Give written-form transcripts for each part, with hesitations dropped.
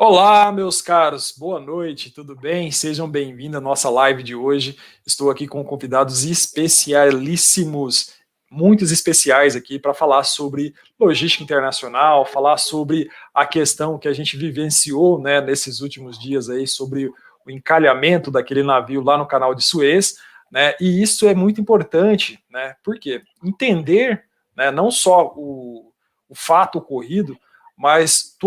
Olá, meus caros, boa noite, tudo bem? Sejam bem-vindos à nossa live de hoje. Estou aqui com convidados especialíssimos, muitos especiais aqui, para falar sobre logística internacional, falar sobre a questão que a gente vivenciou, né, nesses últimos dias aí, sobre o encalhamento daquele navio lá no Canal de Suez, né? E isso é muito importante, né? Por quê? Entender, né, não só o fato ocorrido, mas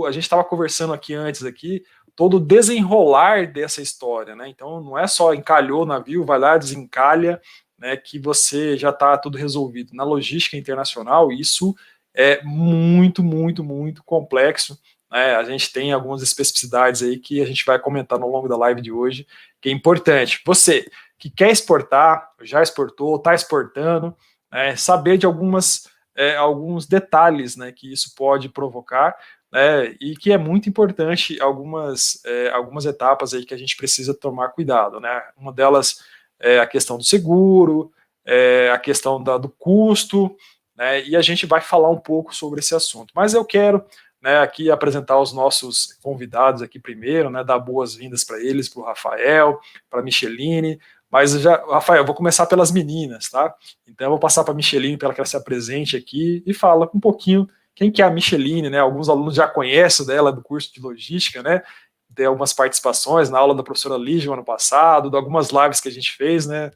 a gente estava conversando aqui antes aqui, todo o desenrolar dessa história, né? Então não é só encalhou o navio, vai lá, desencalha, né, que você já está tudo resolvido. Na logística internacional, isso é muito, muito, muito complexo, né? A gente tem algumas especificidades aí que a gente vai comentar no longo da live de hoje, que é importante. Você que quer exportar, já exportou, está exportando, né, saber de alguns detalhes, né, que isso pode provocar, né, e que é muito importante algumas etapas aí que a gente precisa tomar cuidado, né? Uma delas é a questão do seguro, a questão do custo, né, e a gente vai falar um pouco sobre esse assunto. Mas eu quero, né, aqui apresentar os nossos convidados aqui primeiro, né, dar boas-vindas para eles, para o Rafael, para a Micheline. Mas Rafael, eu vou começar pelas meninas, tá? Então eu vou passar para a Micheline para que ela se apresente aqui e fala um pouquinho quem que é a Micheline, né? Alguns alunos já conhecem dela do curso de logística, né? Tem algumas participações na aula da professora Lígia ano passado, de algumas lives que a gente fez, né,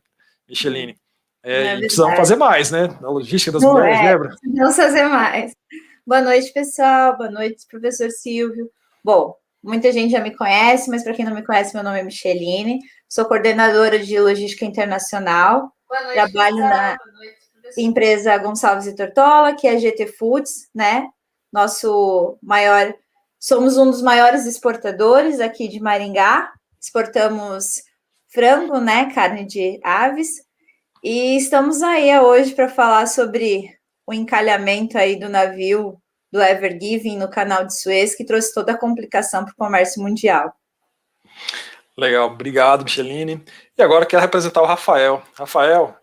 Micheline? É E precisamos fazer verdade. mais, né? Na logística das Não mulheres, é, lembra? precisamos fazer mais. Boa noite, pessoal. Boa noite, professor Silvio. Bom, muita gente já me conhece, mas para quem não me conhece, meu nome é Micheline. Sou coordenadora de logística internacional. Boa noite, Trabalho pessoal. na Boa noite, professor. empresa Gonçalves e Tortola, que é a GT Foods, né? Somos um dos maiores exportadores aqui de Maringá. Exportamos frango, né? Carne de aves. E estamos aí hoje para falar sobre o encalhamento aí do navio do Ever Given no Canal de Suez, que trouxe toda a complicação para o comércio mundial. Legal, obrigado, Micheline. E agora quero representar o Rafael. Rafael,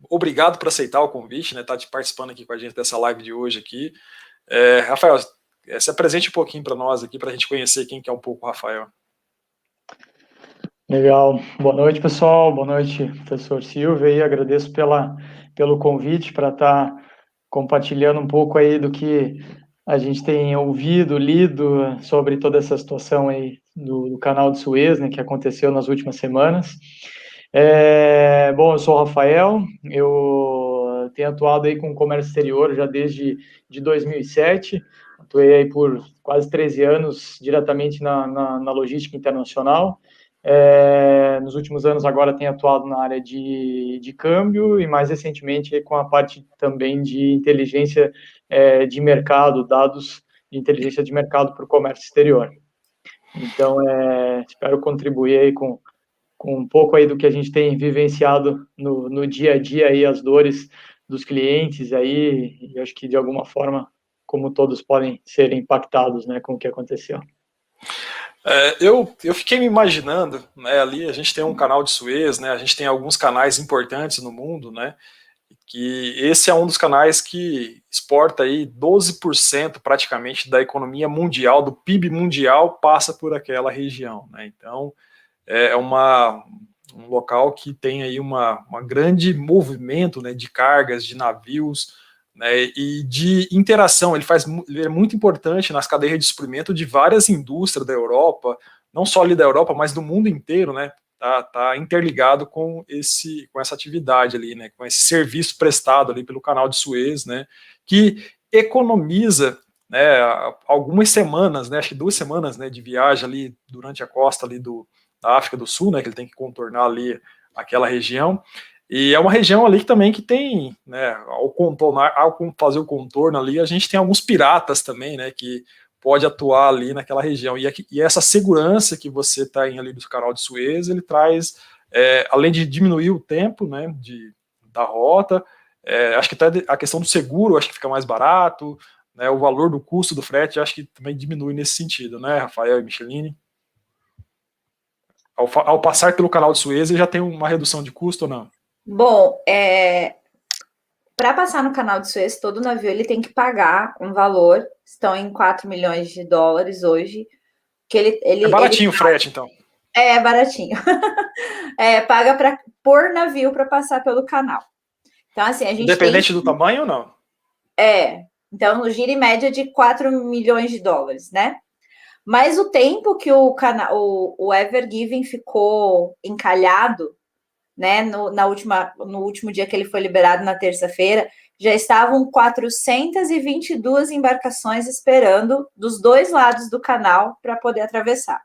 obrigado por aceitar o convite, né? Tá participando aqui com a gente dessa live de hoje aqui. Rafael, se apresente um pouquinho para nós aqui, para a gente conhecer quem que é um pouco o Rafael. Legal. Boa noite, pessoal. Boa noite, professor Silvio. E agradeço pelo convite para estar compartilhando um pouco aí do que a gente tem ouvido, lido sobre toda essa situação aí do Canal de Suez, né, que aconteceu nas últimas semanas. Bom, eu sou o Rafael, eu tenho atuado aí com comércio exterior já desde 2007, atuei aí por quase 13 anos diretamente na logística internacional. Nos últimos anos agora tenho atuado na área de câmbio e mais recentemente com a parte também de inteligência de mercado, dados de inteligência de mercado para o comércio exterior. Então, espero contribuir aí com um pouco aí do que a gente tem vivenciado no dia a dia aí, as dores dos clientes aí, e acho que de alguma forma, como todos podem ser impactados, né, com o que aconteceu. Eu fiquei me imaginando, né, ali a gente tem um canal de Suez, né, a gente tem alguns canais importantes no mundo, né, que esse é um dos canais que exporta aí 12% praticamente da economia mundial, do PIB mundial, passa por aquela região, né, então é um local que tem aí uma grande movimento, né, de cargas, de navios, né, e de interação. Ele é muito importante nas cadeias de suprimento de várias indústrias da Europa, não só ali da Europa, mas do mundo inteiro, né? Tá interligado com essa atividade ali, né? Com esse serviço prestado ali pelo Canal de Suez, né? Que economiza, né, algumas semanas, né? Acho que 2 semanas, né, de viagem ali durante a costa ali da África do Sul, né? Que ele tem que contornar ali aquela região. E é uma região ali que também que tem, né, ao fazer o contorno ali, a gente tem alguns piratas também, né, que pode atuar ali naquela região. E essa segurança que você tem ali do Canal de Suez, ele traz, além de diminuir o tempo, né, da rota, acho que até a questão do seguro, acho que fica mais barato, né, o valor do custo do frete, acho que também diminui nesse sentido, né, Rafael e Micheline? Ao passar pelo Canal de Suez, ele já tem uma redução de custo ou não? Bom, para passar no canal de Suez, todo navio ele tem que pagar um valor, estão em 4 milhões de dólares hoje, que É baratinho o frete, então. É baratinho. Paga por navio para passar pelo canal. Então, assim, a gente independente do tamanho ou não? Então, gira em média de 4 milhões de dólares, né? Mas o tempo que o Ever Given ficou encalhado, né, no último dia que ele foi liberado, na terça-feira, já estavam 422 embarcações esperando dos dois lados do canal para poder atravessar.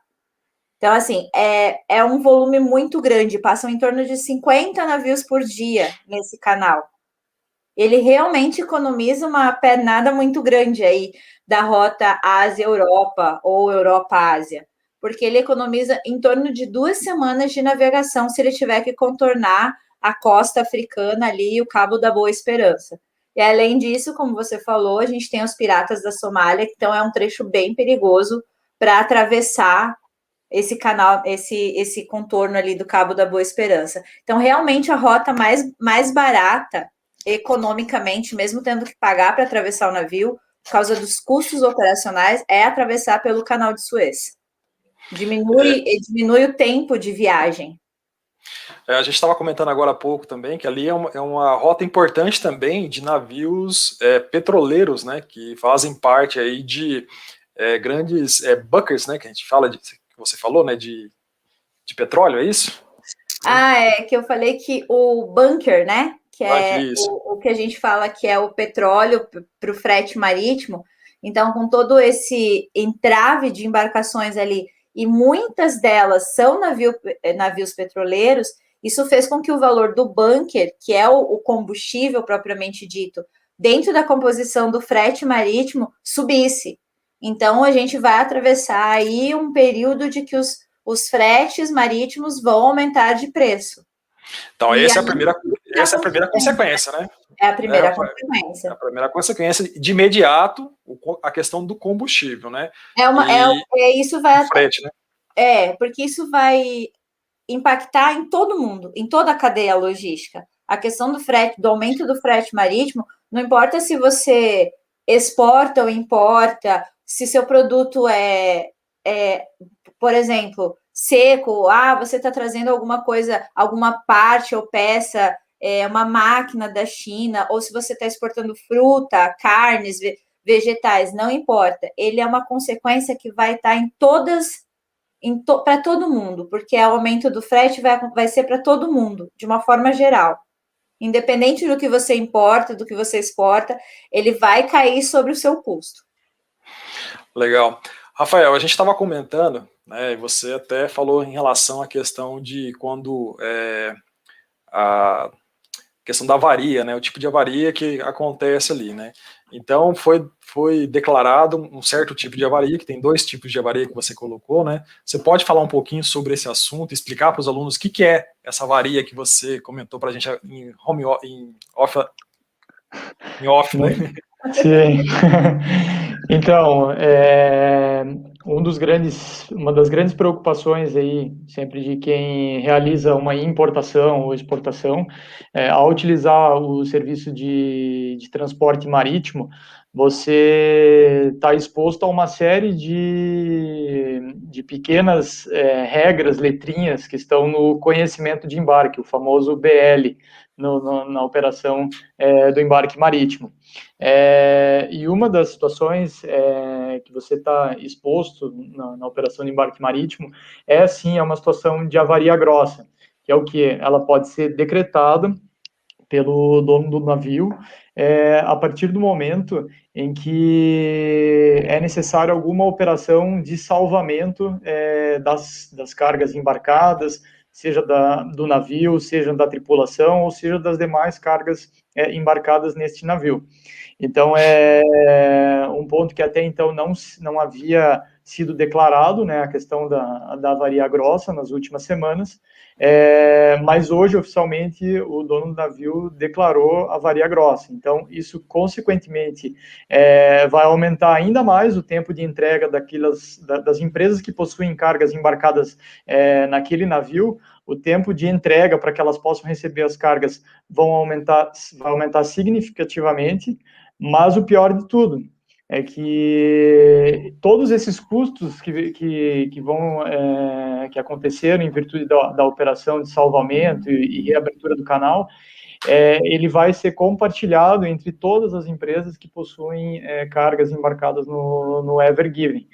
Então, assim, é um volume muito grande, passam em torno de 50 navios por dia nesse canal. Ele realmente economiza uma pernada muito grande aí da rota Ásia-Europa ou Europa-Ásia, porque ele economiza em torno de 2 semanas de navegação se ele tiver que contornar a costa africana ali e o Cabo da Boa Esperança. E além disso, como você falou, a gente tem os piratas da Somália, então é um trecho bem perigoso para atravessar esse canal, esse contorno ali do Cabo da Boa Esperança. Então, realmente, a rota mais barata, economicamente, mesmo tendo que pagar para atravessar o navio, por causa dos custos operacionais, é atravessar pelo Canal de Suez. Diminui o tempo de viagem. A gente estava comentando agora há pouco também que ali é uma rota importante também de navios petroleiros, né, que fazem parte aí de grandes bunkers, né, que a gente fala, que você falou, né, de petróleo, é isso? Que eu falei que o bunker, né, que é Isso. o que a gente fala que é o petróleo para o frete marítimo. Então, com todo esse entrave de embarcações ali, e muitas delas são navios petroleiros, isso fez com que o valor do bunker, que é o combustível propriamente dito, dentro da composição do frete marítimo, subisse. Então, a gente vai atravessar aí um período de que os fretes marítimos vão aumentar de preço. Então, essa é a primeira consequência, né? É a primeira consequência. É a primeira consequência, de imediato, a questão do combustível, né? Isso vai... frete, né? Porque isso vai impactar em todo mundo, em toda a cadeia logística. A questão do frete, do aumento do frete marítimo, não importa se você exporta ou importa, se seu produto por exemplo, seco, você está trazendo alguma coisa, alguma parte ou peça, uma máquina da China, ou se você está exportando fruta, carnes, vegetais, não importa. Ele é uma consequência que vai estar em todas, para todo mundo, porque o aumento do frete vai ser para todo mundo, de uma forma geral. Independente do que você importa, do que você exporta, ele vai cair sobre o seu custo. Legal. Rafael, a gente estava comentando, né, você até falou em relação à questão de quando a questão da avaria, né, o tipo de avaria que acontece ali, né. Então foi declarado um certo tipo de avaria, que tem 2 tipos de avaria que você colocou, né. Você pode falar um pouquinho sobre esse assunto, explicar para os alunos o que é essa avaria que você comentou para a gente em off, né? Sim. Então, uma das grandes preocupações aí, sempre de quem realiza uma importação ou exportação, ao utilizar o serviço de transporte marítimo, você está exposto a uma série de pequenas regras, letrinhas que estão no conhecimento de embarque, o famoso BL, na operação do embarque marítimo. E uma das situações que você está exposto na operação de embarque marítimo sim, uma situação de avaria grossa, que é o que? Ela pode ser decretada pelo dono do navio a partir do momento em que é necessária alguma operação de salvamento das cargas embarcadas, seja do navio, seja da tripulação, ou seja das demais cargas embarcadas neste navio. Então, é um ponto que até então não havia sido declarado, né, a questão da avaria grossa nas últimas semanas, mas hoje, oficialmente, o dono do navio declarou avaria grossa. Então, isso, consequentemente, vai aumentar ainda mais o tempo de entrega das empresas que possuem cargas embarcadas naquele navio, o tempo de entrega para que elas possam receber as cargas vai aumentar significativamente, mas o pior de tudo é que todos esses custos que aconteceram em virtude da operação de salvamento e reabertura do canal, ele vai ser compartilhado entre todas as empresas que possuem cargas embarcadas no Ever Given.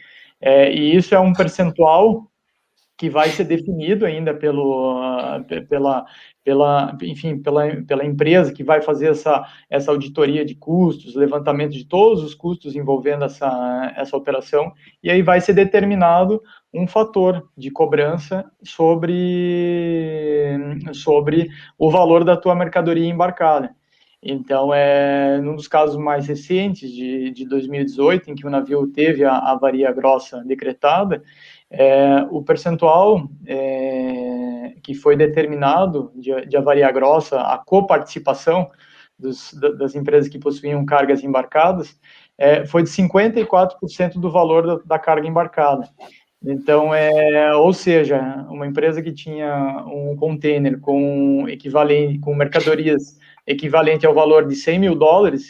E isso é um percentual que vai ser definido ainda pela empresa que vai fazer essa auditoria de custos, levantamento de todos os custos envolvendo essa operação, e aí vai ser determinado um fator de cobrança sobre o valor da tua mercadoria embarcada. Então, num dos casos mais recentes, de 2018, em que o navio teve a avaria grossa decretada, o percentual que foi determinado de avaria grossa, a coparticipação das empresas que possuíam cargas embarcadas, foi de 54% do valor da carga embarcada. Então, ou seja, uma empresa que tinha um container com mercadorias equivalente ao valor de $100 mil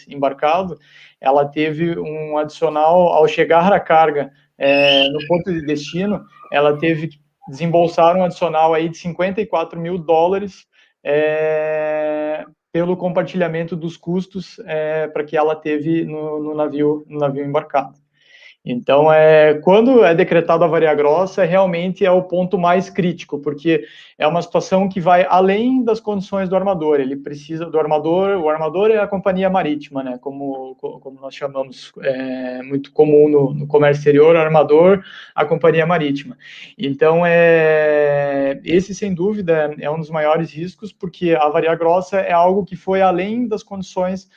embarcado, ela teve um adicional ao chegar a carga no ponto de destino, ela teve que desembolsar um adicional aí de $54 mil pelo compartilhamento dos custos para que ela teve no navio embarcado. Então, quando é decretada a avaria grossa, realmente é o ponto mais crítico, porque é uma situação que vai além das condições do armador. Ele precisa do armador, o armador é a companhia marítima, né? Como nós chamamos, muito comum no comércio exterior, o armador, a companhia marítima. Então, esse, sem dúvida, é um dos maiores riscos, porque a avaria grossa é algo que foi além das condições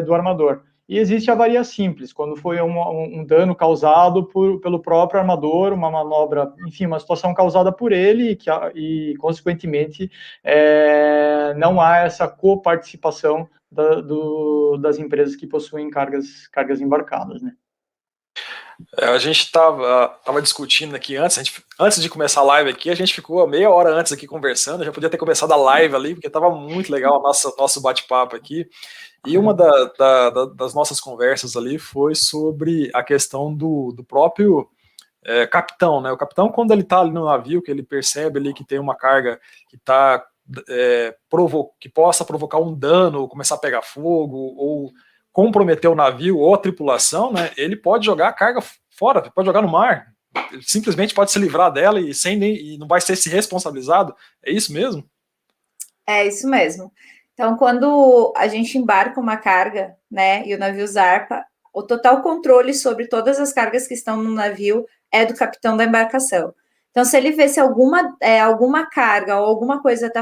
do armador. E existe a avaria simples, quando foi um dano causado pelo próprio armador, uma manobra, enfim, uma situação causada por ele e consequentemente, não há essa coparticipação das empresas que possuem cargas embarcadas, né? A gente estava discutindo aqui antes de começar a live aqui, a gente ficou meia hora antes aqui conversando, já podia ter começado a live ali, porque estava muito legal o nosso bate-papo aqui. E uma das nossas conversas ali foi sobre a questão do próprio capitão, né? O capitão, quando ele está ali no navio, que ele percebe ali que tem uma carga que que possa provocar um dano, ou começar a pegar fogo, ou comprometer o navio ou a tripulação, né? Ele pode jogar a carga fora, pode jogar no mar, ele simplesmente pode se livrar dela e não vai ser se responsabilizado. É isso mesmo? É isso mesmo. Então, quando a gente embarca uma carga, né, e o navio zarpa, o total controle sobre todas as cargas que estão no navio é do capitão da embarcação. Então, se ele vê se alguma carga ou alguma coisa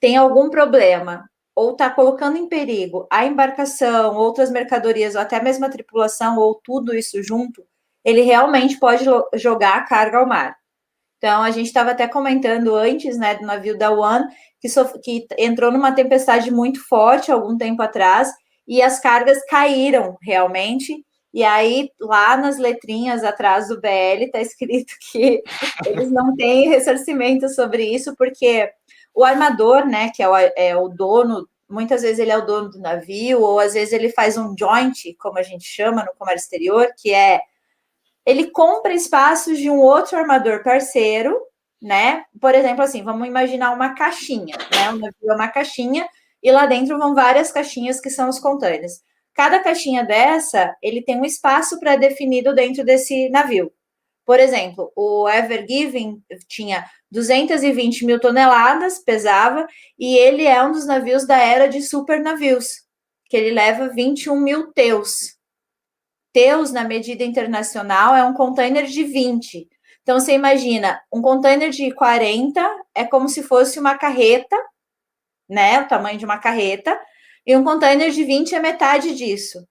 tem algum problema, ou está colocando em perigo a embarcação, outras mercadorias, ou até mesmo a tripulação, ou tudo isso junto, ele realmente pode jogar a carga ao mar. Então, a gente estava até comentando antes, né, do navio da One, que entrou numa tempestade muito forte algum tempo atrás, e as cargas caíram realmente, e aí lá nas letrinhas atrás do BL está escrito que eles não têm ressarcimento sobre isso, porque o armador, né, que é o dono, muitas vezes ele é o dono do navio, ou às vezes ele faz um joint, como a gente chama no comércio exterior, que ele compra espaços de um outro armador parceiro, né? Por exemplo, assim, vamos imaginar uma caixinha, né? Um navio é uma caixinha e lá dentro vão várias caixinhas que são os containers. Cada caixinha dessa, ele tem um espaço pré-definido dentro desse navio. Por exemplo, o Ever Given tinha 220 mil toneladas, pesava, e ele é um dos navios da era de super navios, que ele leva 21 mil teus. Teus, na medida internacional, é um container de 20. Então, você imagina, um container de 40 é como se fosse uma carreta, né? O tamanho de uma carreta, e um container de 20 é metade disso.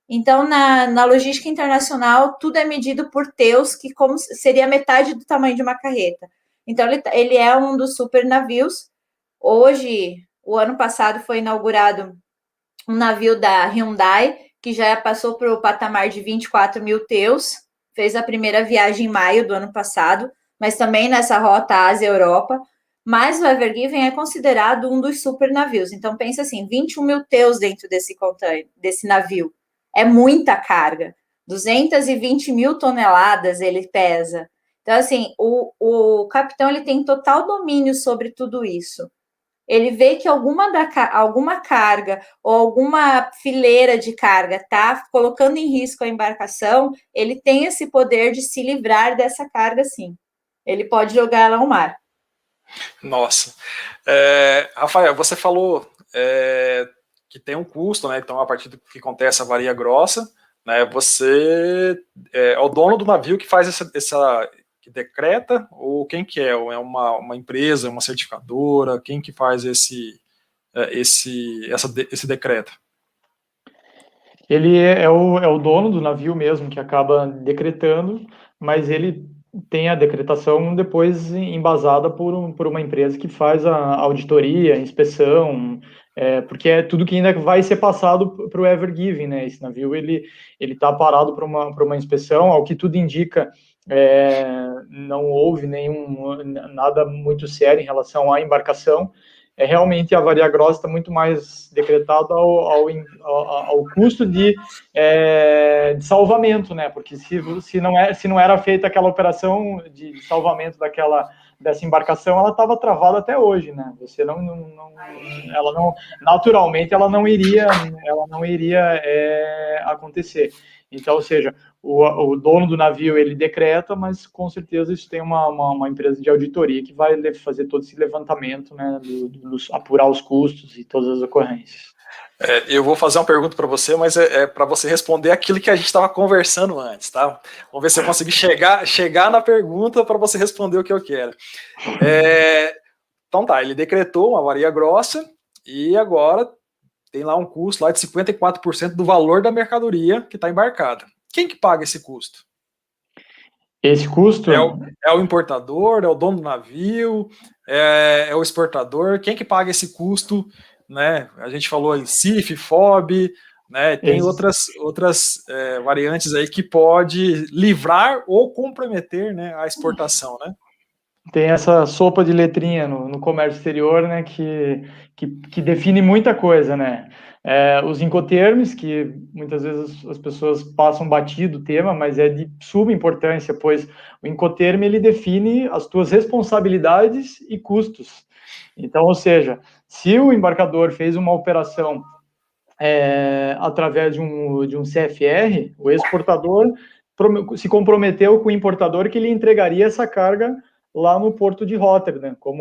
Então, na logística internacional, tudo é medido por teus, que como seria metade do tamanho de uma carreta. Então, ele é um dos super navios. Hoje, o ano passado, foi inaugurado um navio da Hyundai, que já passou para o patamar de 24 mil teus, fez a primeira viagem em maio do ano passado, mas também nessa rota Ásia-Europa. Mas o Ever Given é considerado um dos super navios. Então, pensa assim, 21 mil teus dentro desse navio. É muita carga. 220 mil toneladas ele pesa. Então, assim, o capitão ele tem total domínio sobre tudo isso. Ele vê que alguma carga ou alguma fileira de carga está colocando em risco a embarcação, ele tem esse poder de se livrar dessa carga, sim. Ele pode jogar ela ao mar. Nossa. Rafael, você falou que tem um custo, né? Então, a partir do que acontece a avaria grossa, né? Você é o dono do navio que faz que decreta, ou quem que é? É uma empresa, uma certificadora? Quem que faz esse decreto? Ele é o dono do navio mesmo que acaba decretando, mas ele tem a decretação depois embasada por uma empresa que faz a auditoria, a inspeção, porque é tudo que ainda vai ser passado para o Ever Given, né? Esse navio ele está parado para uma inspeção, ao que tudo indica. Não houve nada muito sério em relação à embarcação. Realmente a avaria grossa está muito mais decretada ao custo de salvamento, né? Porque se não era feita aquela operação de salvamento dessa embarcação, ela estava travada até hoje, né? Você ela não, naturalmente ela não iria acontecer. Então, ou seja, o dono do navio ele decreta, mas com certeza isso tem uma empresa de auditoria que vai fazer todo esse levantamento, né, apurar os custos e todas as ocorrências. Eu vou fazer uma pergunta para você, mas é para você responder aquilo que a gente estava conversando antes, tá? Vamos ver se eu consegui chegar na pergunta para você responder o que eu quero. Então tá, ele decretou uma avaria grossa e agora tem lá um custo lá de 54% do valor da mercadoria que está embarcada. Quem que paga esse custo? Esse custo? É o importador, é o dono do navio, é o exportador? Quem que paga esse custo? Né? A gente falou em CIF, FOB, né? Tem outras variantes aí que pode livrar ou comprometer, né, a exportação, né? Tem essa sopa de letrinha no comércio exterior, né, que define muita coisa, né? Os incoterms, que muitas vezes as pessoas passam batido o tema, mas é de suma importância, pois o incoterm ele define as tuas responsabilidades e custos. Então, ou seja, se o embarcador fez uma operação através de um CFR, o exportador se comprometeu com o importador que ele entregaria essa carga lá no porto de Rotterdam, qual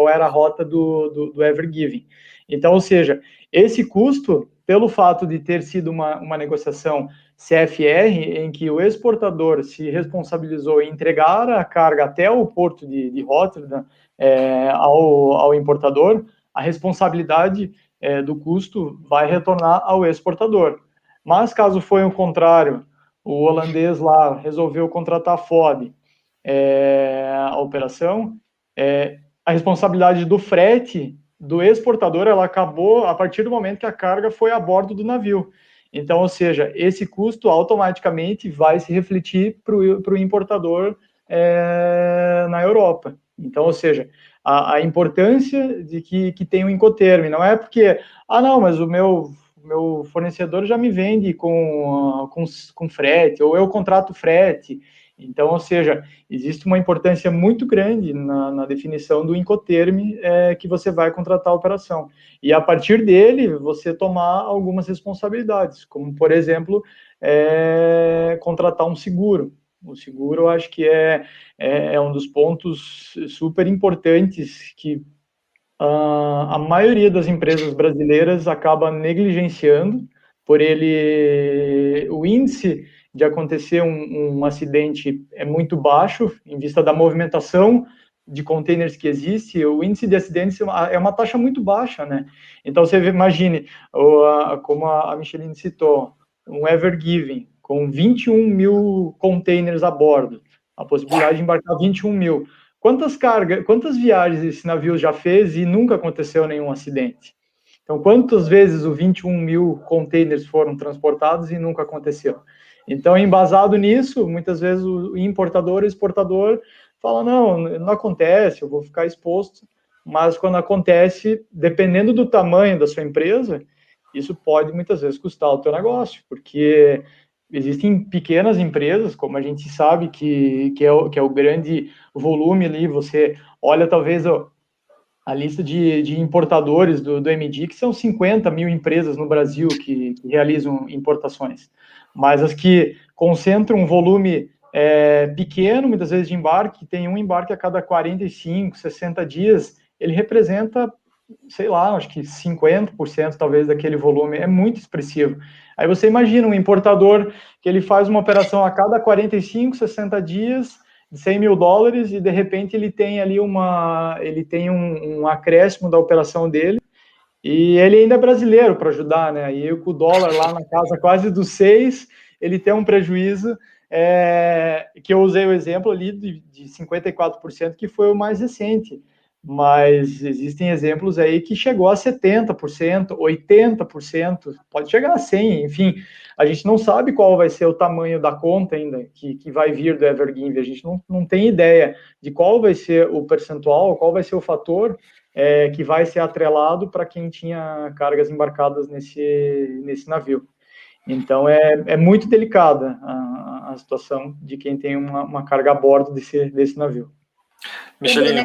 era a rota do Ever Given. Então, ou seja, esse custo, pelo fato de ter sido uma negociação CFR, em que o exportador se responsabilizou em entregar a carga até o porto de Rotterdam ao importador, a responsabilidade do custo vai retornar ao exportador. Mas caso foi o contrário, o holandês lá resolveu contratar a FOB, a operação, a responsabilidade do frete do exportador, ela acabou a partir do momento que a carga foi a bordo do navio. Então, ou seja, esse custo automaticamente vai se refletir para o importador na Europa. Então, ou seja, a importância de que tem um Incoterm, não é porque, não, mas o meu fornecedor já me vende com frete, ou eu contrato frete. Então, ou seja, existe uma importância muito grande na definição do Incoterm que você vai contratar a operação. E a partir dele, você tomar algumas responsabilidades, como, por exemplo, contratar um seguro. O seguro, eu acho que é um dos pontos super importantes que a maioria das empresas brasileiras acaba negligenciando o índice de acontecer um acidente é muito baixo, em vista da movimentação de containers que existe, o índice de acidentes é uma taxa muito baixa, né? Então, você imagine, como a Micheline citou, um Ever Given, com 21 mil containers a bordo, a possibilidade de embarcar 21 mil. Quantas viagens esse navio já fez e nunca aconteceu nenhum acidente? Então, quantas vezes os 21 mil containers foram transportados e nunca aconteceu? Então, embasado nisso, muitas vezes o importador e exportador fala, não acontece, eu vou ficar exposto, mas quando acontece, dependendo do tamanho da sua empresa, isso pode muitas vezes custar o teu negócio, porque existem pequenas empresas, como a gente sabe que é o grande volume ali, você olha talvez a lista de importadores do MD, que são 50 mil empresas no Brasil que realizam importações, mas as que concentram um volume pequeno, muitas vezes de embarque, tem um embarque a cada 45, 60 dias, ele representa, sei lá, acho que 50% talvez daquele volume, é muito expressivo. Aí você imagina um importador que ele faz uma operação a cada 45, 60 dias, de 100 mil dólares, e de repente ele tem ali um acréscimo da operação dele, e ele ainda é brasileiro para ajudar, né? E com o dólar lá na casa quase dos 6, ele tem um prejuízo, que eu usei o exemplo ali de 54%, que foi o mais recente. Mas existem exemplos aí que chegou a 70%, 80%, pode chegar a 100%, enfim. A gente não sabe qual vai ser o tamanho da conta ainda que vai vir do Evergive, a gente não tem ideia de qual vai ser o percentual, qual vai ser o fator que vai ser atrelado para quem tinha cargas embarcadas nesse navio. Então, é muito delicada a situação de quem tem uma carga a bordo desse navio. Micheline,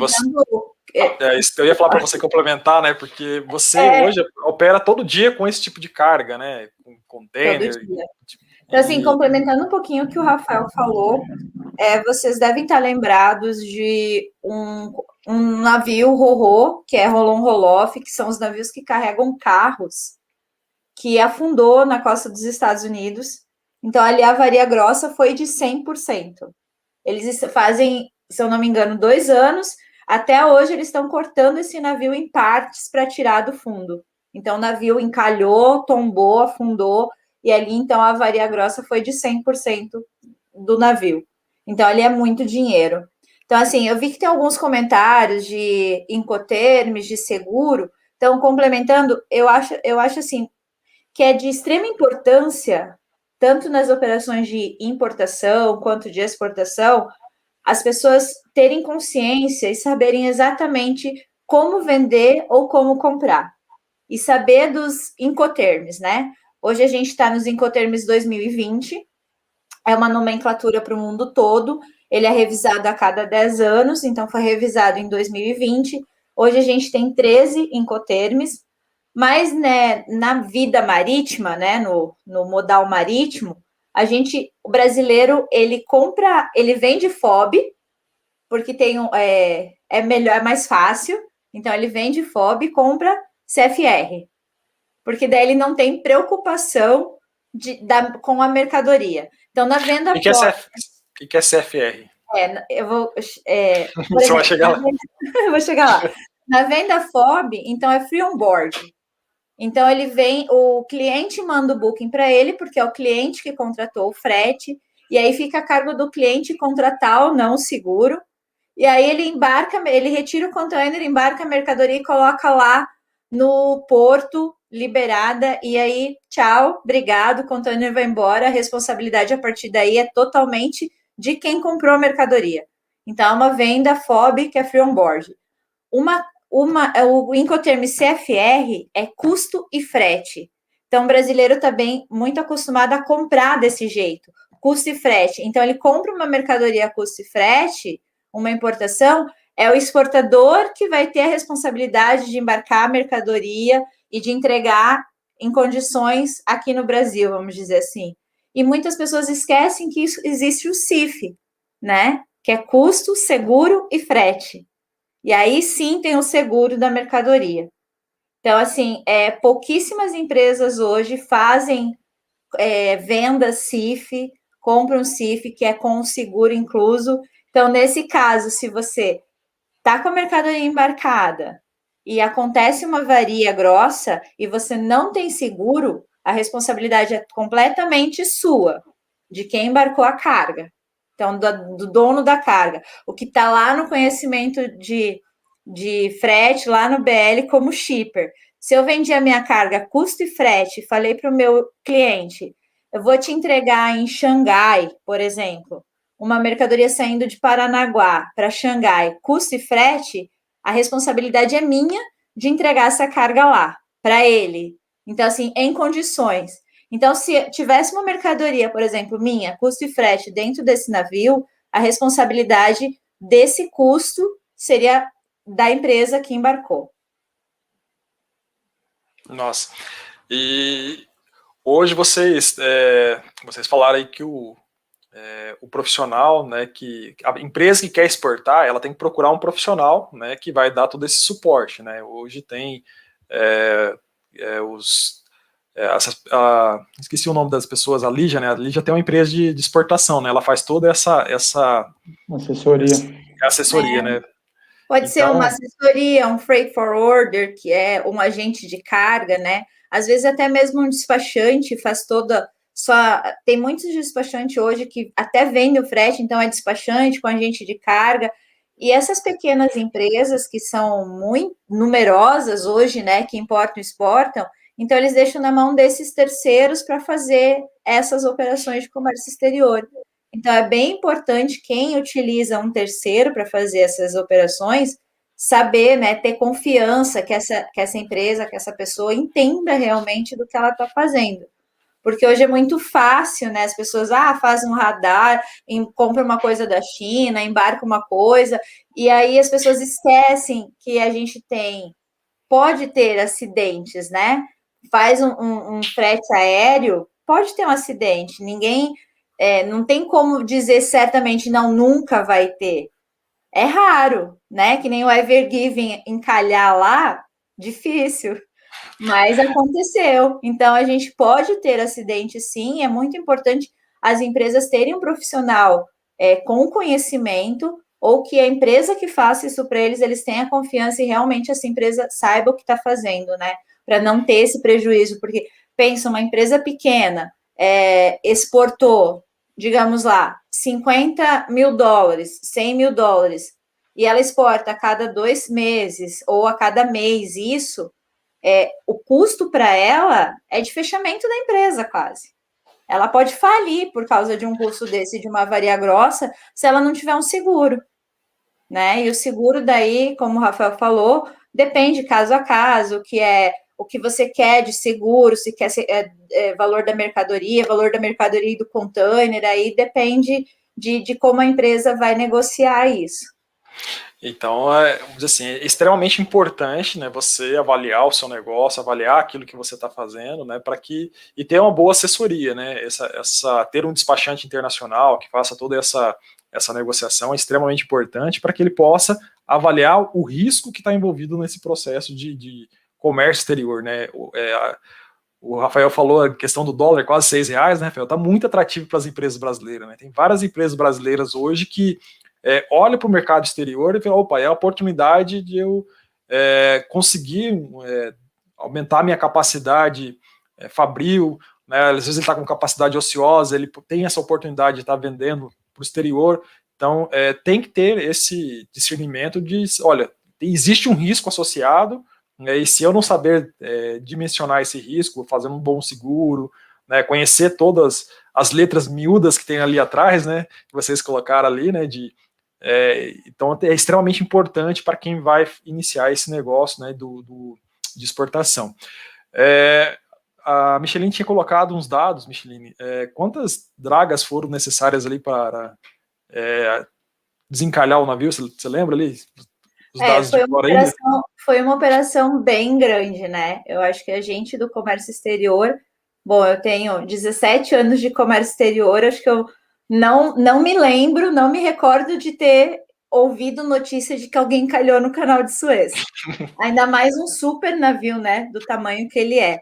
eu ia falar para você complementar, né? Porque você hoje opera todo dia com esse tipo de carga, né? Com container. Todo dia. Então, assim, complementando um pouquinho o que o Rafael falou, vocês devem estar lembrados de um navio ro-ro, que é roll-on roll-off, que são os navios que carregam carros, que afundou na costa dos Estados Unidos. Então, ali a avaria grossa foi de 100%. Eles fazem, se eu não me engano, 2 anos. Até hoje, eles estão cortando esse navio em partes para tirar do fundo. Então, o navio encalhou, tombou, afundou, e ali, então, a avaria grossa foi de 100% do navio. Então, ali é muito dinheiro. Então, assim, eu vi que tem alguns comentários de Incoterms, de seguro. Então, complementando, eu acho assim, que é de extrema importância, tanto nas operações de importação quanto de exportação, as pessoas terem consciência e saberem exatamente como vender ou como comprar. E saber dos Incoterms, né? Hoje a gente está nos Incoterms 2020, é uma nomenclatura para o mundo todo, ele é revisado a cada 10 anos, então foi revisado em 2020. Hoje a gente tem 13 Incoterms, mas, né, na vida marítima, né, no modal marítimo, o brasileiro, ele vende FOB, porque tem melhor, é mais fácil, então ele vende FOB e compra CFR, porque daí ele não tem preocupação com a mercadoria. Então, na venda FOB... O que é CFR? Eu vou... Você vai chegar lá. Eu vou chegar lá. Na venda FOB, então é free on board. Então, o cliente manda o booking para ele, porque é o cliente que contratou o frete, e aí fica a cargo do cliente contratar ou não o seguro. E aí ele retira o container, embarca a mercadoria e coloca lá no porto, liberada, e aí, tchau, obrigado, o container vai embora, a responsabilidade a partir daí é totalmente de quem comprou a mercadoria. Então, é uma venda FOB, que é free on board. O Incoterm CFR é custo e frete. Então, o brasileiro está bem muito acostumado a comprar desse jeito, custo e frete. Então, ele compra uma mercadoria a custo e frete, uma importação, é o exportador que vai ter a responsabilidade de embarcar a mercadoria e de entregar em condições aqui no Brasil, vamos dizer assim. E muitas pessoas esquecem que existe o CIF, né? Que é custo, seguro e frete. E aí sim tem o seguro da mercadoria. Então, assim, pouquíssimas empresas hoje fazem vendas CIF, compram CIF, que é com o seguro incluso. Então, nesse caso, se você está com a mercadoria embarcada e acontece uma avaria grossa e você não tem seguro, a responsabilidade é completamente sua, de quem embarcou a carga. Então, do dono da carga. O que está lá no conhecimento de frete, lá no BL, como shipper. Se eu vendi a minha carga custo e frete, falei para o meu cliente, eu vou te entregar em Xangai, por exemplo, uma mercadoria saindo de Paranaguá para Xangai, custo e frete, a responsabilidade é minha de entregar essa carga lá, para ele. Então, assim, em condições. Então, se tivesse uma mercadoria, por exemplo, minha, custo e frete dentro desse navio, a responsabilidade desse custo seria da empresa que embarcou. Nossa, e hoje vocês falaram aí que o profissional, né, que a empresa que quer exportar, ela tem que procurar um profissional, né, que vai dar todo esse suporte, né. Hoje tem esqueci o nome das pessoas, a Lígia, né, a Lígia tem uma empresa de exportação, né, ela faz toda essa assessoria, né. Pode ser uma assessoria, um freight forwarder, que é um agente de carga, né? Às vezes até mesmo um despachante faz toda. Tem muitos despachantes hoje que até vendem o frete, então é despachante com agente de carga. E essas pequenas empresas que são muito numerosas hoje, né? Que importam e exportam, então eles deixam na mão desses terceiros para fazer essas operações de comércio exterior. Então, é bem importante quem utiliza um terceiro para fazer essas operações saber, né, ter confiança que essa empresa, que essa pessoa entenda realmente do que ela está fazendo. Porque hoje é muito fácil, né? As pessoas fazem um radar, compram uma coisa da China, embarcam uma coisa, e aí as pessoas esquecem que a gente pode ter acidentes, né? Faz um frete aéreo, pode ter um acidente, ninguém. Não tem como dizer certamente não, nunca vai ter. É raro, né? Que nem o Ever Given encalhar lá, difícil, mas aconteceu. Então a gente pode ter acidente sim, é muito importante as empresas terem um profissional com conhecimento, ou que a empresa que faça isso para eles, eles tenham confiança e realmente essa empresa saiba o que está fazendo, né? Para não ter esse prejuízo, porque pensa, uma empresa pequena exportou, digamos lá, $50 mil, $100 mil, e ela exporta a cada 2 meses ou a cada mês isso, o custo para ela é de fechamento da empresa quase. Ela pode falir por causa de um custo desse, de uma avaria grossa, se ela não tiver um seguro, né? E o seguro daí, como o Rafael falou, depende caso a caso, que é o que você quer de seguro, se quer valor da mercadoria e do container, aí depende de como a empresa vai negociar isso. Então, vamos dizer assim, é extremamente importante, né, você avaliar o seu negócio, avaliar aquilo que você está fazendo, né, e ter uma boa assessoria, né, ter um despachante internacional que faça toda essa negociação é extremamente importante para que ele possa avaliar o risco que está envolvido nesse processo de comércio exterior, né. O Rafael falou a questão do dólar, quase R$6, né, Rafael? Está muito atrativo para as empresas brasileiras, né? Tem várias empresas brasileiras hoje que olham para o mercado exterior e falam, opa, é a oportunidade de eu conseguir aumentar a minha capacidade fabril, né? Às vezes ele está com capacidade ociosa, ele tem essa oportunidade de estar vendendo para o exterior, então tem que ter esse discernimento de, olha, existe um risco associado, e se eu não saber dimensionar esse risco, fazer um bom seguro, né, conhecer todas as letras miúdas que tem ali atrás, né, que vocês colocaram ali, né, então é extremamente importante para quem vai iniciar esse negócio, né, de exportação. A Micheline tinha colocado uns dados, Micheline, quantas dragas foram necessárias ali para desencalhar o navio, você lembra ali? Foi uma operação bem grande, né? Eu acho que a gente do comércio exterior, bom, eu tenho 17 anos de comércio exterior, acho que eu não me lembro, não me recordo de ter ouvido notícia de que alguém encalhou no canal de Suez. Ainda mais um super navio, né? Do tamanho que ele é.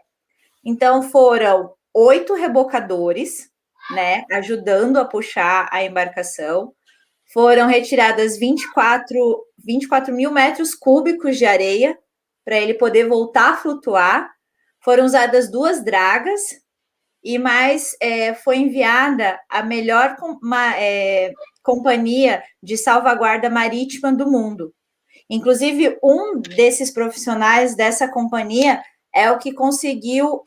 Então foram 8 rebocadores, né? Ajudando a puxar a embarcação. Foram retiradas 24 mil metros cúbicos de areia para ele poder voltar a flutuar. Foram usadas 2 dragas e mais foi enviada a melhor companhia de salvaguarda marítima do mundo. Inclusive, um desses profissionais dessa companhia é o que conseguiu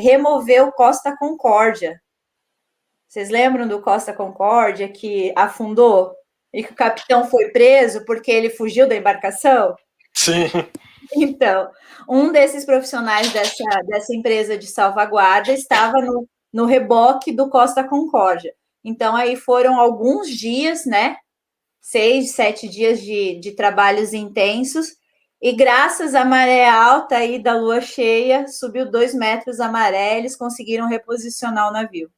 remover o Costa Concórdia. Vocês lembram do Costa Concórdia que afundou e que o capitão foi preso porque ele fugiu da embarcação? Sim. Então, um desses profissionais dessa empresa de salvaguarda estava no reboque do Costa Concórdia. Então, aí foram alguns dias, né? 6, 7 dias de trabalhos intensos, e graças à maré alta aí da lua cheia, subiu 2 metros a maré, eles conseguiram reposicionar o navio.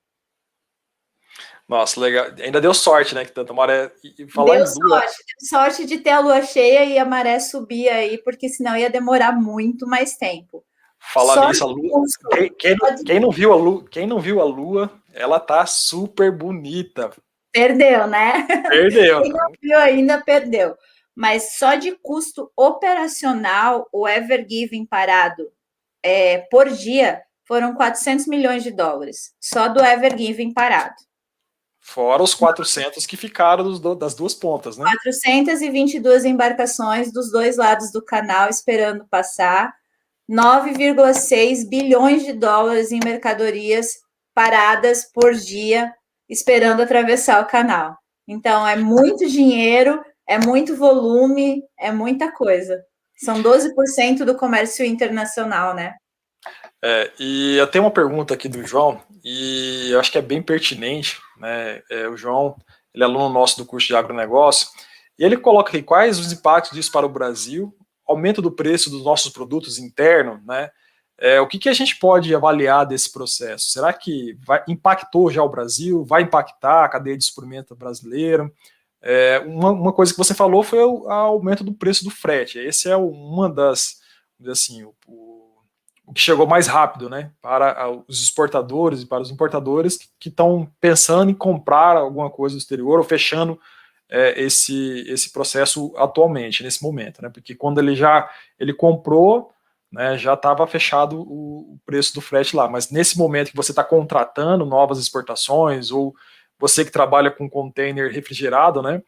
Nossa, legal. Ainda deu sorte, né? Que tanta maré. E falar Deu em lua. sorte de ter a lua cheia e a maré subir aí, porque senão ia demorar muito mais tempo. Falar nisso, a lua. Quem não viu a lua, ela tá super bonita. Perdeu, né? Perdeu. Quem não viu ainda perdeu. Mas só de custo operacional, o Ever Given parado por dia foram 400 milhões de dólares. Só do Ever Given parado. Fora os 400 que ficaram das duas pontas, né? 422 embarcações dos dois lados do canal esperando passar. 9,6 bilhões de dólares em mercadorias paradas por dia esperando atravessar o canal. Então, é muito dinheiro, é muito volume, é muita coisa. São 12% do comércio internacional, né? E eu tenho uma pergunta aqui do João, e eu acho que é bem pertinente, né? O João, ele é aluno nosso do curso de agronegócio, e ele coloca aqui quais os impactos disso para o Brasil, aumento do preço dos nossos produtos internos, né? O que a gente pode avaliar desse processo? Será que impactou já o Brasil? Vai impactar a cadeia de suprimento brasileira? Uma coisa que você falou foi o aumento do preço do frete. Esse é uma das, assim, o que chegou mais rápido, né, para os exportadores e para os importadores que estão pensando em comprar alguma coisa do exterior ou fechando esse processo atualmente, nesse momento, né, porque quando ele comprou, né, já estava fechado o preço do frete lá, mas nesse momento que você está contratando novas exportações ou você que trabalha com container refrigerado, né,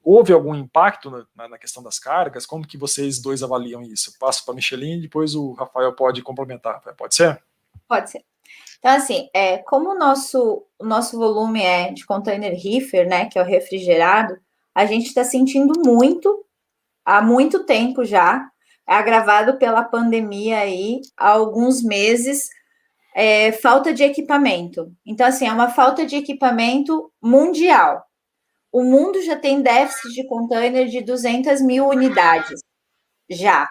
houve algum impacto na questão das cargas? Como que vocês dois avaliam isso? Eu passo para a Michelin e depois o Rafael pode complementar. Pode ser? Pode ser. Então, assim, como o nosso volume é de container reefer, né, que é o refrigerado, a gente está sentindo muito, há muito tempo já, agravado pela pandemia aí, há alguns meses, falta de equipamento. Então, assim, é uma falta de equipamento mundial. O mundo já tem déficit de container de 200 mil unidades, já.